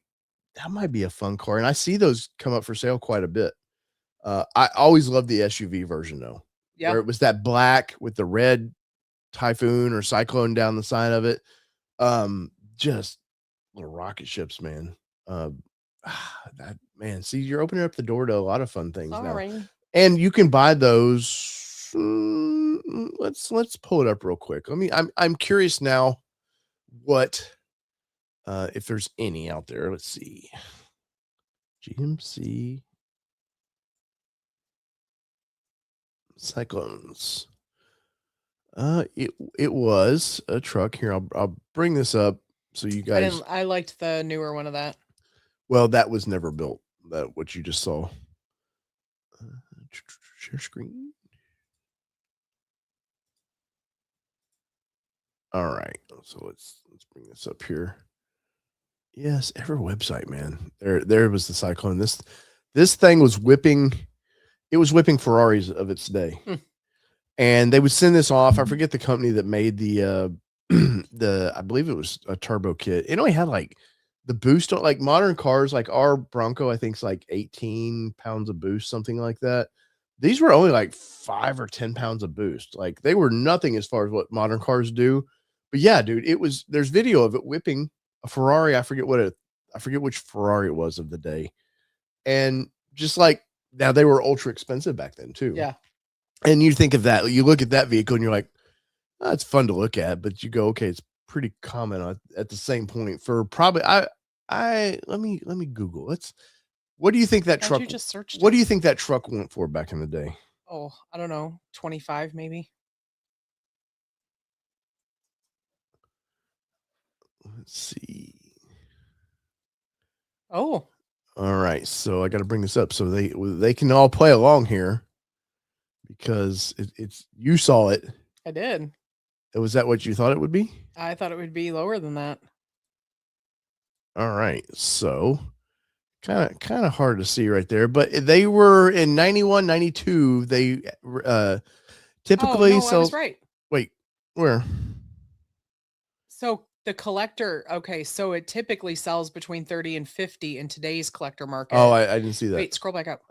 be a fun car, and I see those come up for sale quite a bit. I always loved the SUV version though, where it was that black with the red Typhoon or Cyclone down the side of it. Just little rocket ships, man. See, you're opening up the door to a lot of fun things now, and you can buy those. Let's pull it up real quick. I'm curious now what. If there's any out there, let's see. GMC Cyclones. It was a truck. Here, I'll bring this up so you guys. I liked the newer one of that. Well, that was never built. That what you just saw. Share screen. All right, so let's bring this up here. Yes, every website, man. There was the Cyclone. This thing was whipping it was whipping Ferraris of its day. And they would send this off. I forget the company that made the I believe it was a turbo kit. It only had like the boost on, like modern cars, like our Bronco, I think is like 18 pounds of boost, something like that. These were only like 5 or 10 pounds of boost. Like they were nothing as far as what modern cars do. But yeah, dude, there's video of it whipping a Ferrari. I forget which Ferrari it was of the day. And just like, now they were ultra expensive back then too. Yeah. And you think of that, you look at that vehicle and you're like, oh, it's fun to look at, but you go, okay, it's pretty common at the same point for probably, let me Google. What do you think that truck, what do you think that truck went for back in the day? Oh, I don't know. 25 maybe. Let's see. Oh. All right. So I got to bring this up so they can all play along here, because it's you saw it. I did. Was that what you thought it would be? I thought it would be lower than that. All right. So kind of hard to see right there, but they were in 91, 92. They typically I was right. Wait, where? So the collector, okay, so it typically sells between 30 and 50 in today's collector market. Oh, I didn't see that. Wait, scroll back up.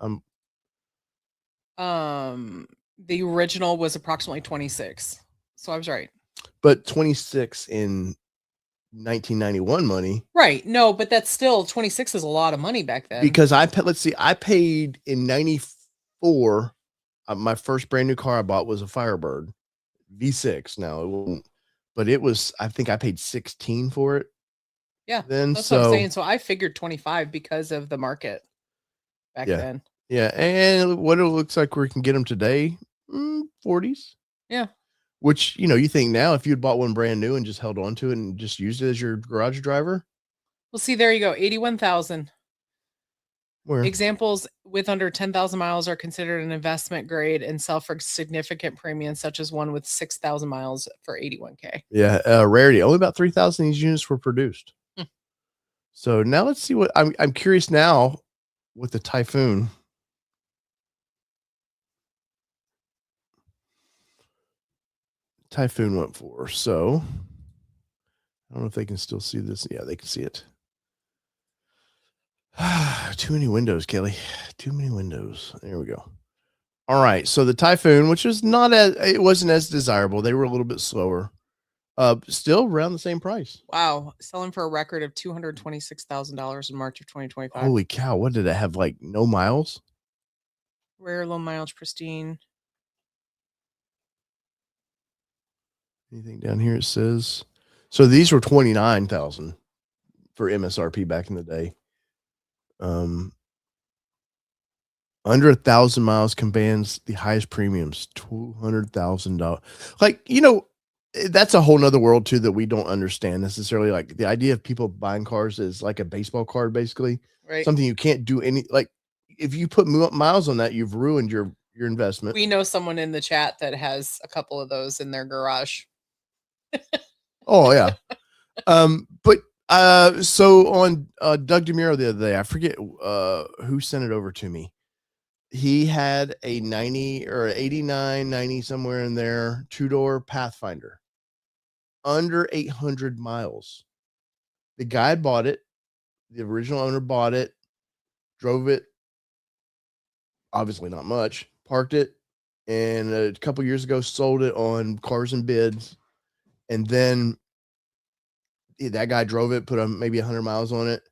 The original was approximately 26. So I was right. But 26 in 1991 money. Right. No, but that's still 26 is a lot of money back then. Because I paid in 94. My first brand new car I bought was a Firebird V6. Now it won't, but it was, I think I paid 16 for it. Yeah. Then that's what I'm saying. So I figured 25 because of the market back then. Yeah. And what it looks like we can get them today, 40s. Yeah. Which, you think now if you'd bought one brand new and just held on to it and just used it as your garage driver. Well, see, there you go. 81,000. Where? Examples with under 10,000 miles are considered an investment grade and sell for significant premiums, such as one with 6,000 miles for 81K. Yeah. Rarity. Only about 3,000 of these units were produced. So now let's see what I'm curious now with the Typhoon. Typhoon went for. So I don't know if they can still see this. Yeah, they can see it. Too many windows, Kelly. Too many windows. There we go. All right. So the Typhoon, which was it wasn't as desirable. They were a little bit slower. Still around the same price. Wow. Selling for a record of $226,000 in March of 2025. Holy cow. What did it have? Like no miles? Rare, low mileage, pristine. Anything down here? It says, so these were 29,000 for MSRP back in the day. Under 1,000 miles commands the highest premiums, $200,000. Like, that's a whole nother world too that we don't understand necessarily. Like the idea of people buying cars is like a baseball card, basically. Right. Something you can't do like if you put miles on that, you've ruined your investment. We know someone in the chat that has a couple of those in their garage. Oh yeah. But so on Doug DeMuro the other day, I forget who sent it over to me. He had a 90 or 89, 90 somewhere in there, 2-door Pathfinder, under 800 miles. The guy bought it. The original owner bought it, drove it. Obviously not much, parked it, and a couple years ago sold it on Cars and Bids. And then that guy drove it, put maybe 100 miles on it.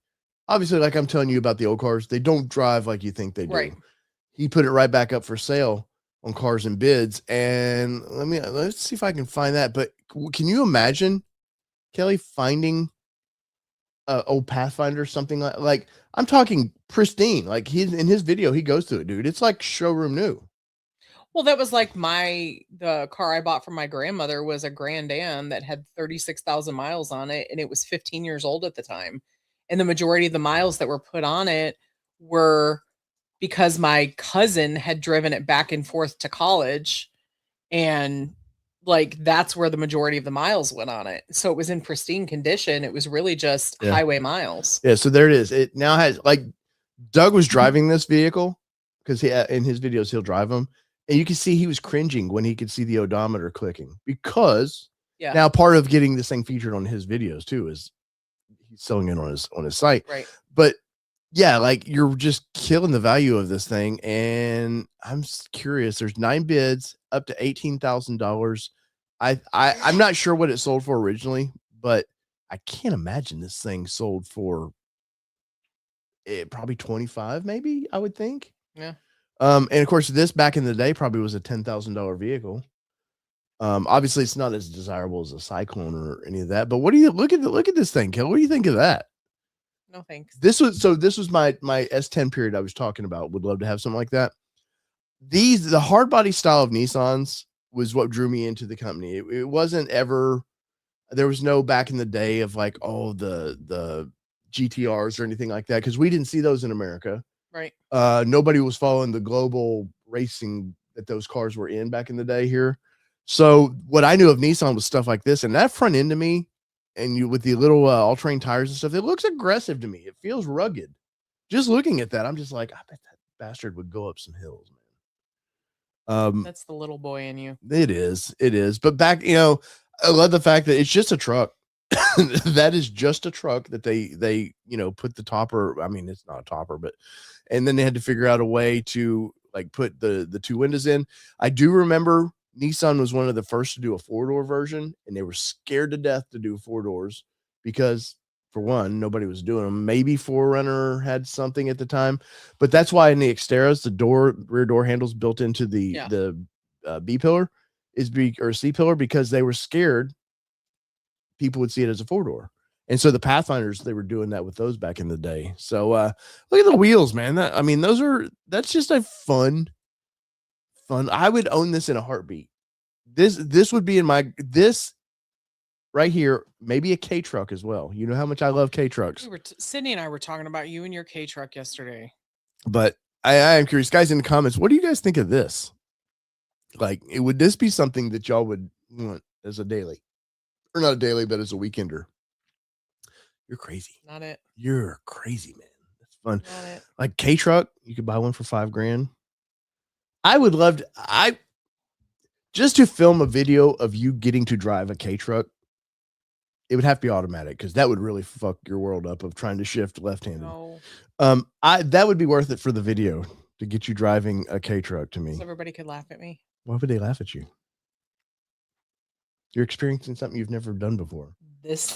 Obviously, like I'm telling you about the old cars, they don't drive like you think they do. Right. He put it right back up for sale on Cars and Bids. And let's see if I can find that. But can you imagine, Kelly, finding old Pathfinder, something like I'm talking pristine. Like in his video, he goes through it, dude. It's like showroom new. Well, that was like the car I bought from my grandmother was a Grand Am that had 36,000 miles on it, and it was 15 years old at the time. And the majority of the miles that were put on it were because my cousin had driven it back and forth to college, and like that's where the majority of the miles went on it. So it was in pristine condition. It was really just highway miles. Yeah, so there it is. It now has, like, Doug was driving this vehicle because in his videos he'll drive them, and you can see he was cringing when he could see the odometer clicking, because now part of getting this thing featured on his videos too is he's selling it on his site. Right. But yeah, like, you're just killing the value of this thing, and I'm curious. There's 9 bids up to $18,000. I'm not sure what it sold for originally, but I can't imagine this thing sold for probably 25, maybe, I would think. Yeah. And of course, this back in the day probably was a $10,000 vehicle. Obviously, it's not as desirable as a Cyclone or any of that. But what do you look at this thing, Kel? What do you think of that? No thanks. This was my S10 period I was talking about. Would love to have something like that. The hard body style of Nissans was what drew me into the company. It wasn't ever, there was no back in the day of like, oh, the GTRs or anything like that, because we didn't see those in America. Right. Nobody was following the global racing that those cars were in back in the day here. So what I knew of Nissan was stuff like this, and that front end to me, and you with the little all-terrain tires and stuff, it looks aggressive to me. It feels rugged. Just looking at that, I'm just like, I bet that bastard would go up some hills, man. That's the little boy in you. It is. But back, I love the fact that it's just a truck. That is just a truck that they put the topper. I mean, it's not a topper, but and then they had to figure out a way to like put the 2 windows in. I do remember Nissan was one of the first to do a 4-door version, and they were scared to death to do 4 doors because, for one, nobody was doing them. Maybe 4Runner had something at the time, but that's why in the Xterras, the rear door handles built into the B pillar or C pillar, because they were scared people would see it as a 4-door. And so the Pathfinders, they were doing that with those back in the day. So look at the wheels, man. That's just a fun. I would own this in a heartbeat. This would be in this right here, maybe a K truck as well. You know how much I love K trucks. Sydney and I were talking about you and your K truck yesterday. But I am curious, guys, in the comments, what do you guys think of this? Like, would this be something that y'all would want as a daily? Or not a daily, but as a weekender? You're crazy. Not it. You're crazy, man. That's fun. Not it. Like K truck, you could buy one for $5,000. I would love just to film a video of you getting to drive a K truck. It would have to be automatic, because that would really fuck your world up of trying to shift left-handed. No. That would be worth it for the video to get you driving a K truck to me. So everybody could laugh at me. Why would they laugh at you? You're experiencing something you've never done before. This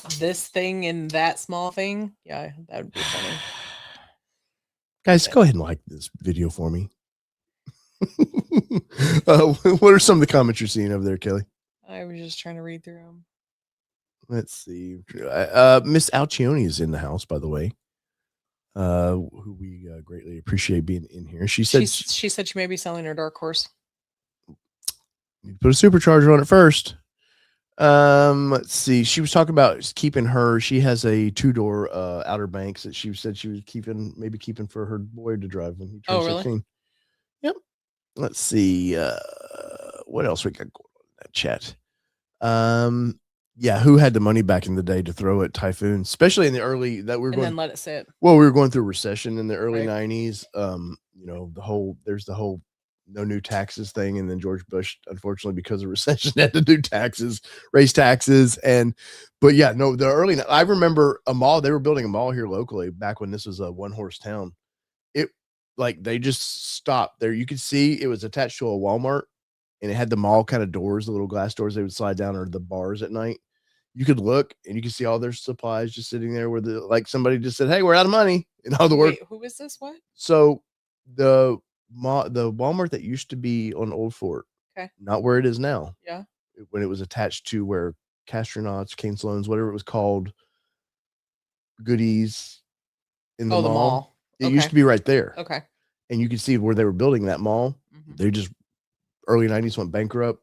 thing and that small thing. Yeah, that would be funny. Guys, go ahead and like this video for me. What are some of the comments you're seeing over there, Kelly? I was just trying to read through them. Let's see. Miss Alcione is in the house, by the way. Who we greatly appreciate being in here. She said she may be selling her dark horse. You put a supercharger on it first. Let's see. She was talking about keeping she has a 2-door Outer Banks that she said she was keeping for her boy to drive when he turns 16. Yep. Let's see. What else we got going on in that chat? Yeah, who had the money back in the day to throw at Typhoon, especially in the early then let it sit. Well, we were going through recession in the early 90s. There's the whole no new taxes thing, and then George Bush, unfortunately, because of recession, had to do raise taxes. I remember a mall. They were building a mall here locally back when this was a 1-horse town. They just stopped there. You could see it was attached to a Walmart, and it had the mall kind of doors, the little glass doors they would slide down, or the bars at night. You could look and you could see all their supplies just sitting there where somebody just said, "Hey, we're out of money." And all the work. Wait, who is this? What? So the Walmart that used to be on Old Fort, not where it is now. Yeah. When it was attached to where Castronauts, Cane Sloans, whatever it was called, Goodies in the mall. It used to be right there. Okay. And you could see where they were building that mall. Mm-hmm. They just early 90s went bankrupt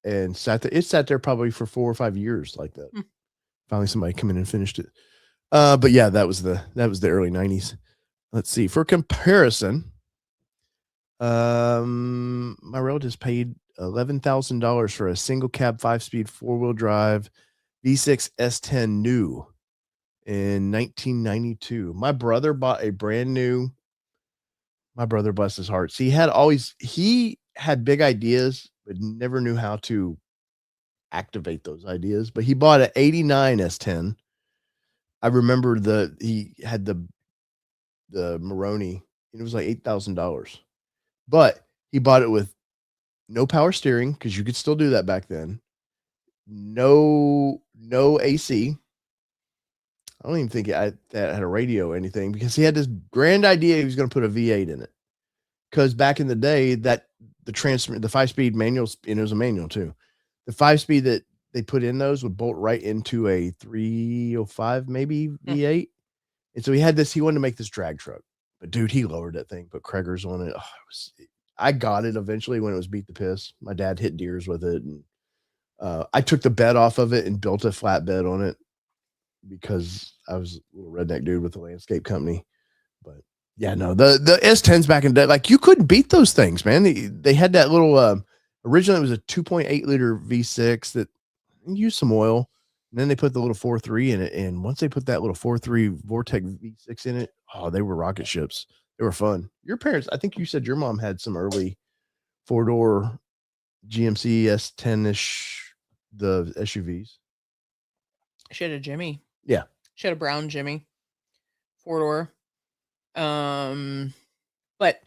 and sat there. It sat there probably for 4 or 5 years like that. Finally, somebody come in and finished it. But yeah, that was the early 90s. Let's see. For comparison, my relatives paid $11,000 for a single cab 5-speed 4-wheel drive V6 S10 new in 1992. My brother bought a brand new my brother, bless his heart. See, he had big ideas, but never knew how to activate those ideas. But he bought an 89 S10. I remember he had the Maroni, and it was like $8,000. But he bought it with no power steering, because you could still do that back then. No AC. I don't even think that had a radio or anything, because he had this grand idea he was going to put a V8 in it. Because back in the day, the 5-speed manuals, and it was a manual too. The 5-speed that they put in those would bolt right into a 305 maybe V8. And so he wanted to make this drag truck. But dude, he lowered that thing, put Kreger's on it. I got it eventually when it was beat the piss. My dad hit deers with it, and I took the bed off of it and built a flatbed on it, because I was a little redneck dude with a landscape company. But yeah, no, the S10s back in the day, like, you couldn't beat those things, man. They had that little, originally it was a 2.8 liter V6 that used some oil, and then they put the little 4.3 in it. And once they put that little 4.3 Vortec V6 in it, oh, they were rocket ships. They were fun. Your parents, I think you said your mom had some early 4-door GMC S10-ish, the SUVs. She had a Jimmy. Yeah. She had a brown Jimmy, 4-door. But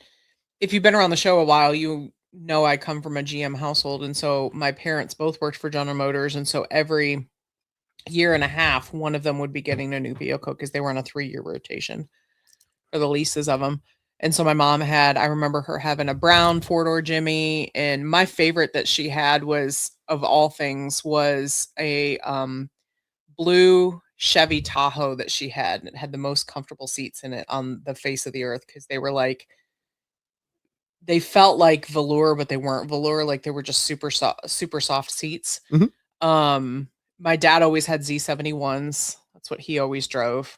if you've been around the show a while, you know I come from a GM household, and so my parents both worked for General Motors, and so every year and a half, one of them would be getting a new vehicle, because they were on a 3-year rotation for the leases of them. And so my mom I remember her having a brown 4-door Jimmy, and my favorite that she had was, of all things, was a blue Chevy Tahoe that she had, and it had the most comfortable seats in it on the face of the earth, because they felt like velour, but they weren't velour. Like, they were just super soft seats. Mm-hmm. My dad always had Z71s. That's what he always drove.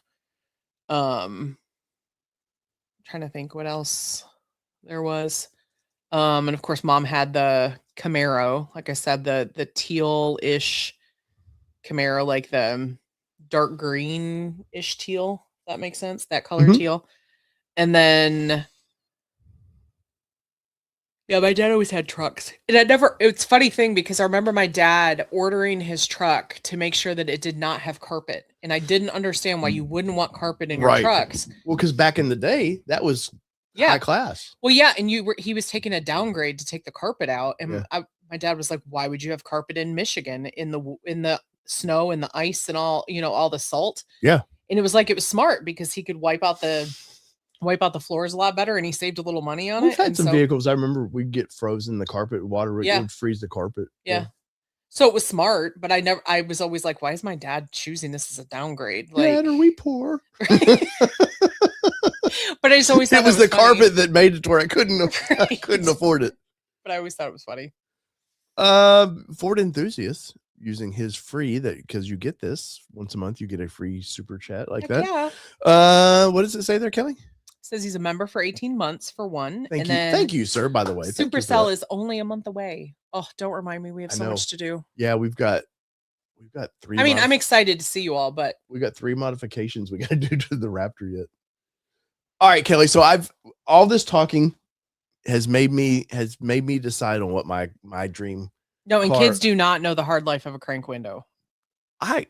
I'm trying to think what else there was. And of course, mom had the Camaro. Like I said, the teal-ish Camaro, like the dark green-ish teal. If that makes sense. That color teal. And then, yeah, my dad always had trucks. And it's a funny thing, because I remember my dad ordering his truck to make sure that it did not have carpet. And I didn't understand why you wouldn't want carpet in your trucks. Well, because back in the day, that was high class. Well, yeah, and he was taking a downgrade to take the carpet out. And my dad was like, why would you have carpet in Michigan in the snow and the ice and all the salt? Yeah. And it was like, it was smart, because he could wipe out the floors a lot better, and he saved a little money on it. We've had some vehicles. I remember we'd get frozen the carpet, water would freeze the carpet. Yeah. So it was smart, but I was always like, why is my dad choosing this as a downgrade? Like, Dad, are we poor? But I just always thought it was the funny. Carpet that made it to where I couldn't afford it. But I always thought it was funny. Ford enthusiasts using his free, that because you get this once a month, you get a free super chat like that. Yeah. What does it say there, Kelly? Says he's a member for 18 months for one. Thank you, sir, by the way. Supercell is only a month away. Oh, don't remind me. We have so much to do. Yeah, we've got 3. I mean, I'm excited to see you all, but we got 3 modifications we got to do to the Raptor yet. All right, Kelly. So all this talking has made me decide on what my dream. No, and kids do not know the hard life of a crank window. And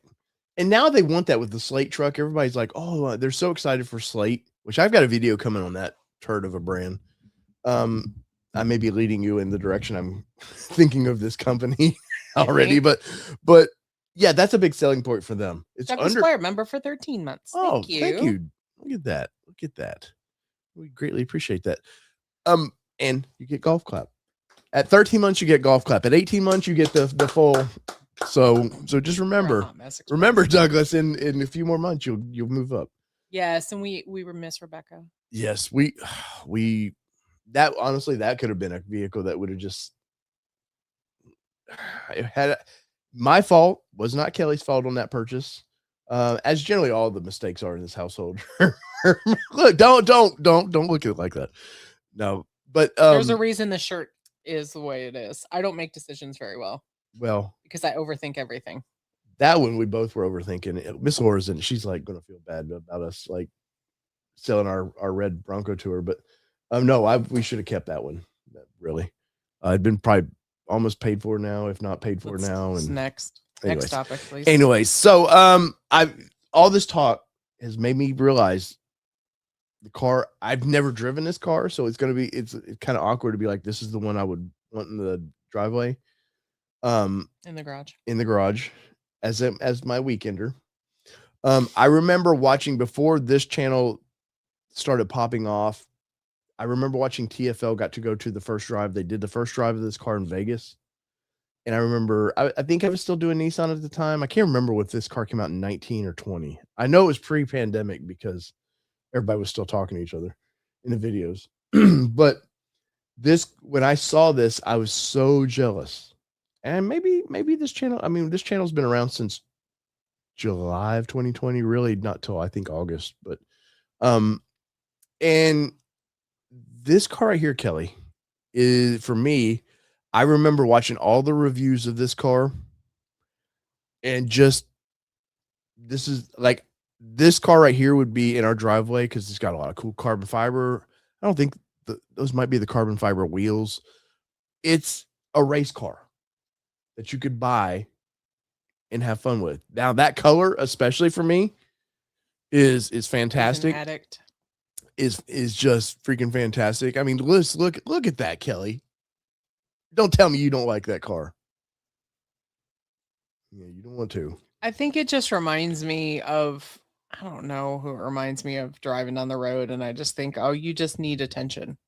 now they want that with the Slate truck. Everybody's like, oh, they're so excited for Slate, which I've got a video coming on that turd of a brand. I may be leading you in the direction I'm thinking of this company already, but yeah, that's a big selling point for them. It's member for 13 months. Oh, thank you. Look at that. We greatly appreciate that. And you get golf clap. At 13 months, you get golf clap. At 18 months, you get the full. So just remember, Douglas, in a few more months, you'll move up. Yes, and we were Miss Rebecca. Yes, we that honestly, that could have been a vehicle that would have just had my fault, was not Kelly's fault on that purchase. As generally all the mistakes are in this household. Look, don't look at it like that. No, but there's a reason the shirt is the way it is. I don't make decisions very well. Well, because I overthink everything. That one we both were overthinking. Miss Laura's and she's like going to feel bad about us like selling our red Bronco to her. But No, we should have kept that one. Really, I'd been probably almost paid for now, if not paid for now. And next topic, please. Anyways, so all this talk has made me realize the car. I've never driven this car, so it's kind of awkward to be like, this is the one I would want in the driveway. In the garage, as my weekender. I remember watching before this channel started popping off. I remember watching TFL got to go to the first drive. They did the first drive of this car in Vegas. And I remember, I think I was still doing Nissan at the time. I can't remember if this car came out in 19 or 20. I know it was pre-pandemic because everybody was still talking to each other in the videos. But when I saw this, I was so jealous. And maybe this channel's been around since July of 2020, really not till I think August. But and this car right here, Kelly, is for me. I remember watching all the reviews of this car, and this car right here would be in our driveway because it's got a lot of cool carbon fiber. I don't think those might be the carbon fiber wheels. It's a race car that you could buy and have fun with. Now that color, especially for me, is fantastic. Addict. Is just freaking fantastic. I mean, look at that, Kelly. Don't tell me you don't like that car. Yeah, you don't want to. I think it just reminds me of, I don't know who it reminds me of driving down the road. And I just think, oh, you just need attention.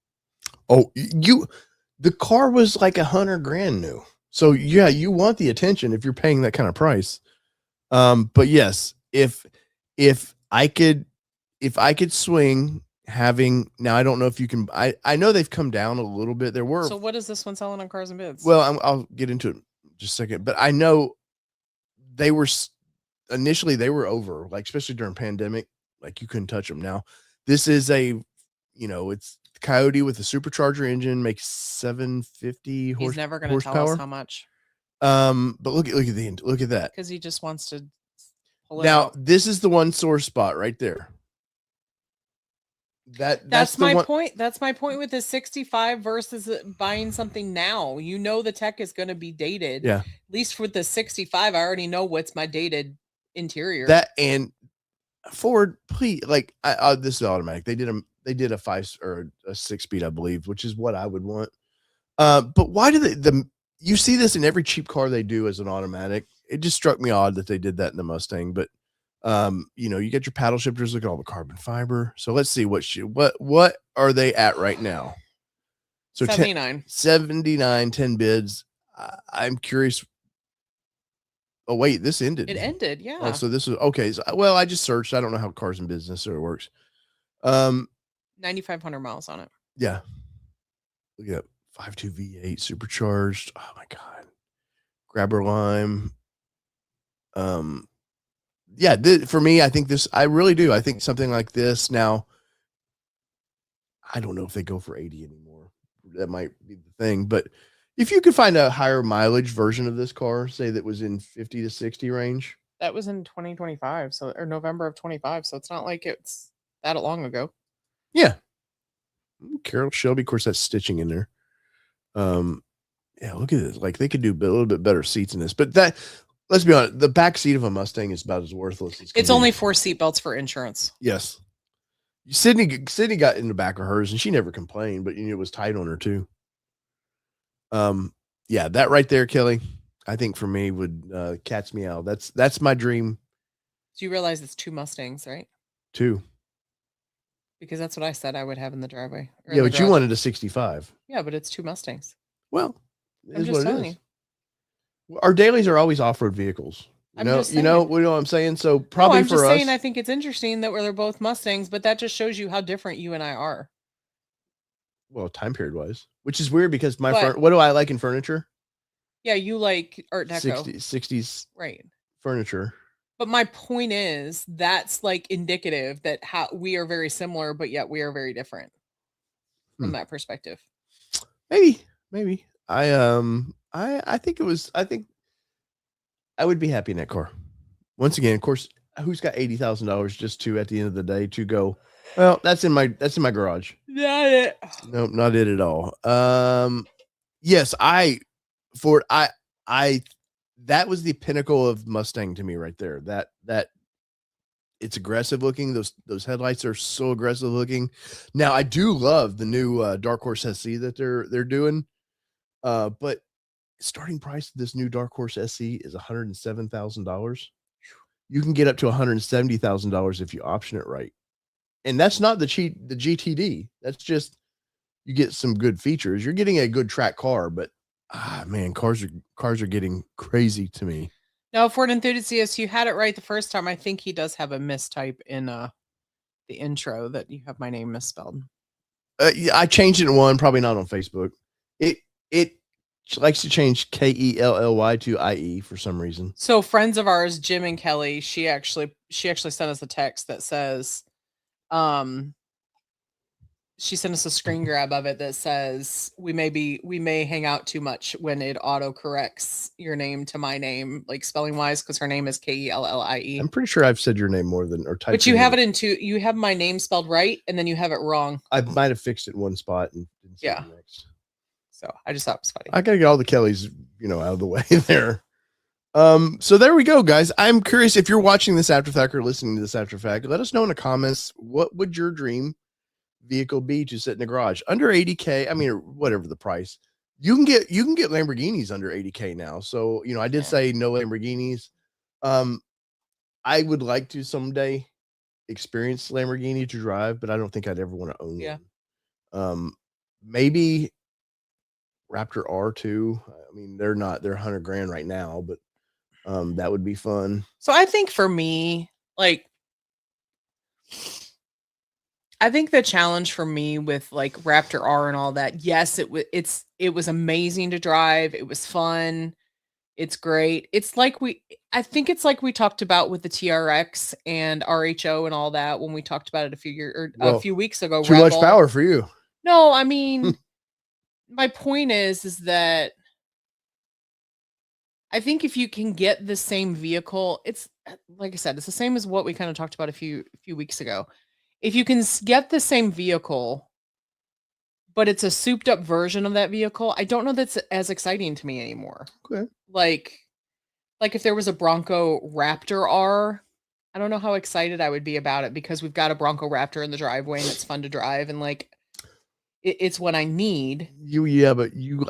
Oh, the car was like $100,000 new. So yeah, you want the attention if you're paying that kind of price. But yes, if I could swing now, I don't know if you can. I know they've come down a little bit. So what is this one selling on Cars and Bids? Well, I'll get into it in just a second. But I know they were initially over, like especially during pandemic, like you couldn't touch them. Now this is it's Coyote with a supercharger engine, makes 750 horsepower. He's never going to tell us how much. But look at that, because he just wants to pull it out. This is the one sore spot right there. That's my point. That's my point with the 65 versus buying something now. The tech is going to be dated. Yeah. At least with the 65, I already know what's my dated interior. That and Ford, please, like this is automatic. They did a 5 or a 6-speed, I believe, which is what I would want. But why do you see this in every cheap car they do as an automatic? It just struck me odd that they did that in the Mustang, but you get your paddle shifters. Look at all the carbon fiber. So let's see what are they at right now? So 79, 10 bids. I'm curious. Oh wait, this ended. It ended, yeah. Oh, so this was okay. So, well, I just searched. I don't know how Cars and Business works. 9,500 miles on it. Yeah. Look at 5.2 V8 supercharged. Oh my god. Grabber lime. Yeah, for me, I think I really do. I think something like this now, I don't know if they go for 80 anymore. That might be the thing. But if you could find a higher mileage version of this car, say that was in 50 to 60 range. That was in 2025, or November of 25. So it's not like it's that long ago. Yeah. Carroll Shelby, of course, that's stitching in there. Yeah, look at this. Like they could do a little bit better seats in this, but let's be honest, the back seat of a Mustang is about as worthless as it's only 4 seatbelts for insurance. Yes. Sydney got in the back of hers and she never complained, but it was tight on her too. Yeah, that right there, Kelly, I think for me would catch me out. That's my dream. So you realize it's 2 Mustangs, right? 2. Because that's what I said I would have in the driveway. Yeah, but you wanted a 65. Yeah, but it's 2 Mustangs. Well, I'm just telling you. Our dailies are always off-road vehicles. You know what I'm saying? So probably I'm for just us, saying I think it's interesting that they're both Mustangs, but that just shows you how different you and I are. Well, time period wise, which is weird because what do I like in furniture? Yeah, you like Art Deco. 60s right. furniture. But my point is that's like indicative that how we are very similar, but yet we are very different from that perspective. Maybe. I think I would be happy in that car. Once again, of course, who's got $80,000 just to at the end of the day to go? Well, that's in my garage. Not it. Nope, not it at all. Yes, Ford, that was the pinnacle of Mustang to me right there. That it's aggressive looking. Those headlights are so aggressive looking. Now I do love the new Dark Horse SC that they're doing. But starting price of this new Dark Horse SC is $107,000. You can get up to $170,000 if you option it right. And that's not the GTD. That's just you get some good features. You're getting a good track car, but man, cars are getting crazy to me. No, Ford Enthusiast, you had it right the first time. I think he does have a mistype in the intro that you have my name misspelled. Yeah, I changed it in one, probably not on Facebook. It likes to change Kelly to IE for some reason. So friends of ours, Jim and Kelly, she actually sent us a text that says, she sent us a screen grab of it that says we may hang out too much when it auto corrects your name to my name, like spelling wise, because her name is Kellie. I'm pretty sure I've said your name more than or typed. But you have it in two. You have my name spelled right, and then you have it wrong. I might have fixed it in one spot and didn't say it next. So I just thought it was funny. I gotta get all the Kellys, out of the way there. So there we go, guys. I'm curious if you're watching this after fact or listening to this after fact. Let us know in the comments, what would your dream vehicle be to sit in the garage under 80K? I mean, whatever the price, you can get Lamborghinis under 80K now. So, I did say no Lamborghinis. I would like to someday experience Lamborghini to drive, but I don't think I'd ever want to own one. Maybe Raptor R2. I mean, they're 100 grand right now, but that would be fun. So I think for me, I think the challenge for me with Raptor R and all that, yes, it was amazing to drive. It was fun. It's great. I think it's like we talked about with the TRX and RHO and all that when we talked about it a few weeks ago. Too much power for you. No, I mean, my point is that I think if you can get the same vehicle, it's like I said, it's the same as what we kind of talked about a few weeks ago. If you can get the same vehicle, but it's a souped up version of that vehicle, I don't know that's as exciting to me anymore. Okay. Like if there was a Bronco Raptor R, I don't know how excited I would be about it because we've got a Bronco Raptor in the driveway and it's fun to drive and it's what I need.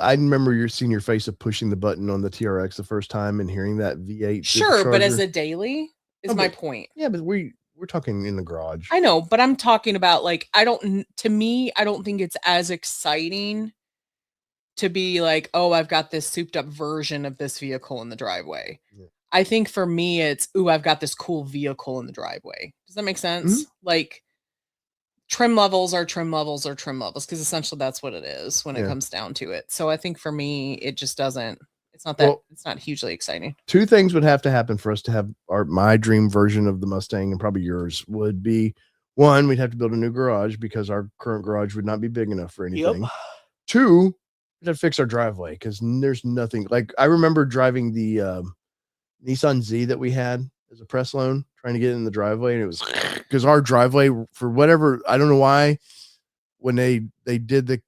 I remember seeing your face of pushing the button on the TRX the first time and hearing that V8. Sure, but as a daily is my point. Yeah, but we're talking in the garage. I know, but I'm talking about I don't think it's as exciting to be oh, I've got this souped up version of this vehicle in the driveway. Yeah. I think for me, it's, I've got this cool vehicle in the driveway. Does that make sense? Mm-hmm. Trim levels are trim levels are trim levels because essentially that's what it is when it comes down to it. So I think for me, it just doesn't. It's not that. It's not hugely exciting. Two things would have to happen for us to have my dream version of the Mustang, and probably yours would be: one, we'd have to build a new garage because our current garage would not be big enough for anything. Yep. Two, we'd have to fix our driveway because there's nothing. I remember driving the Nissan Z that we had as a press loan, trying to get in the driveway, and it was because our driveway, for whatever, I don't know why, when they did the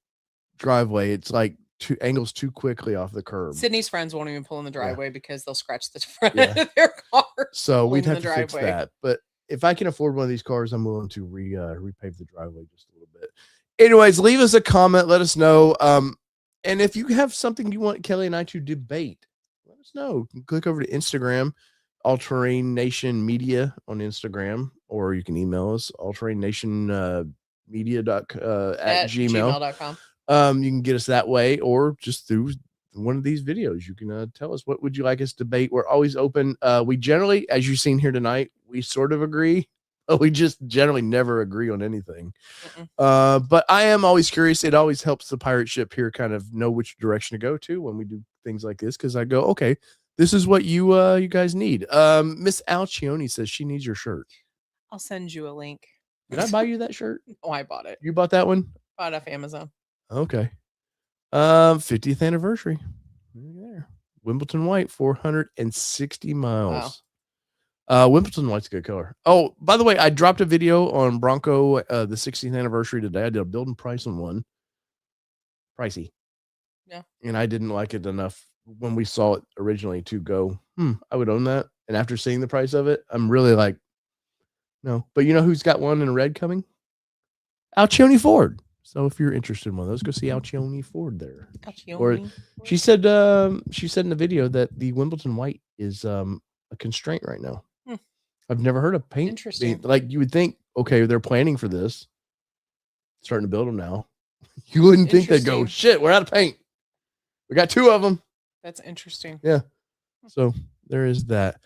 driveway, it's two angles too quickly off the curb. Sydney's friends won't even pull in the driveway because they'll scratch the front end of their car. So we'd have to fix that. But if I can afford one of these cars, I'm willing to repave the driveway just a little bit. Anyways, leave us a comment. Let us know. And if you have something you want Kelly and I to debate, let us know. You can click over to Instagram, All Terrain Nation Media on Instagram, or you can email us, allterrainnationmedia at gmail.com. You can get us that way, or just through one of these videos. You can tell us, what would you like us to debate? We're always open. We generally, as you've seen here tonight, we sort of agree. We just generally never agree on anything. But I am always curious. It always helps the pirate ship here kind of know which direction to go to when we do things like this, because I go, okay, this is what you guys need. Miss Alcione says she needs your shirt. I'll send you a link. Did I buy you that shirt? Oh, I bought it. You bought that one? Bought it off Amazon. Okay. 50th anniversary. There. Wimbledon White, 460 miles. Wimbledon white's a good color. Oh, by the way, I dropped a video on Bronco, the 16th anniversary today. I did a build and price on one. Pricey. Yeah. And I didn't like it enough when we saw it originally to go, I would own that. And after seeing the price of it, I'm really like, no. But you know who's got one in red coming? Alcione Ford. So if you're interested in one of those, go see Alcione Ford there. Or she said in the video that the Wimbledon white is a constraint right now. I've never heard of paint. Interesting. Like you would think, okay, they're planning for this, starting to build them now. You wouldn't think they'd go, shit, we're out of paint. We got 2 of them. That's interesting. Yeah. So there is that.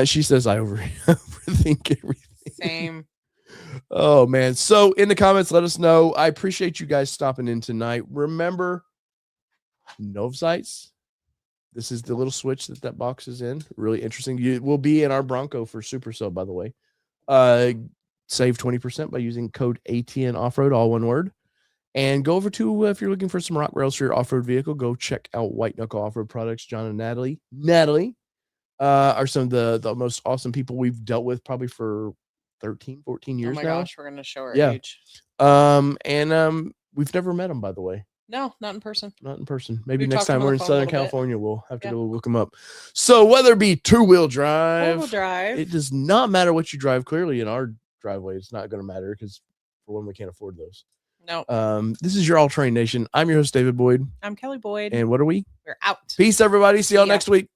She says I overthink everything. Same. Oh man. So in the comments, let us know. I appreciate you guys stopping in tonight. Remember, Novsites. This is the little switch that box is in. Really interesting. You will be in our Bronco for Super Sale, by the way. Save 20% by using code ATN Offroad, all one word. And go over to, if you're looking for some rock rails for your off-road vehicle, go check out White Knuckle Off-Road Products. John and Natalie are some of the most awesome people we've dealt with probably for 13, 14 years now. Oh my gosh, we're going to show our age. And we've never met them, by the way. No, not in person. Not in person. Maybe next time we're in Southern California, we'll have to go look them up. So whether it be two-wheel drive, four-wheel drive, it does not matter what you drive. Clearly in our driveway, it's not going to matter because for one, we can't afford those. No. This is your All Train Nation. I'm your host, David Boyd. I'm Kelly Boyd. And what are we? We're out. Peace, everybody. See y'all next week.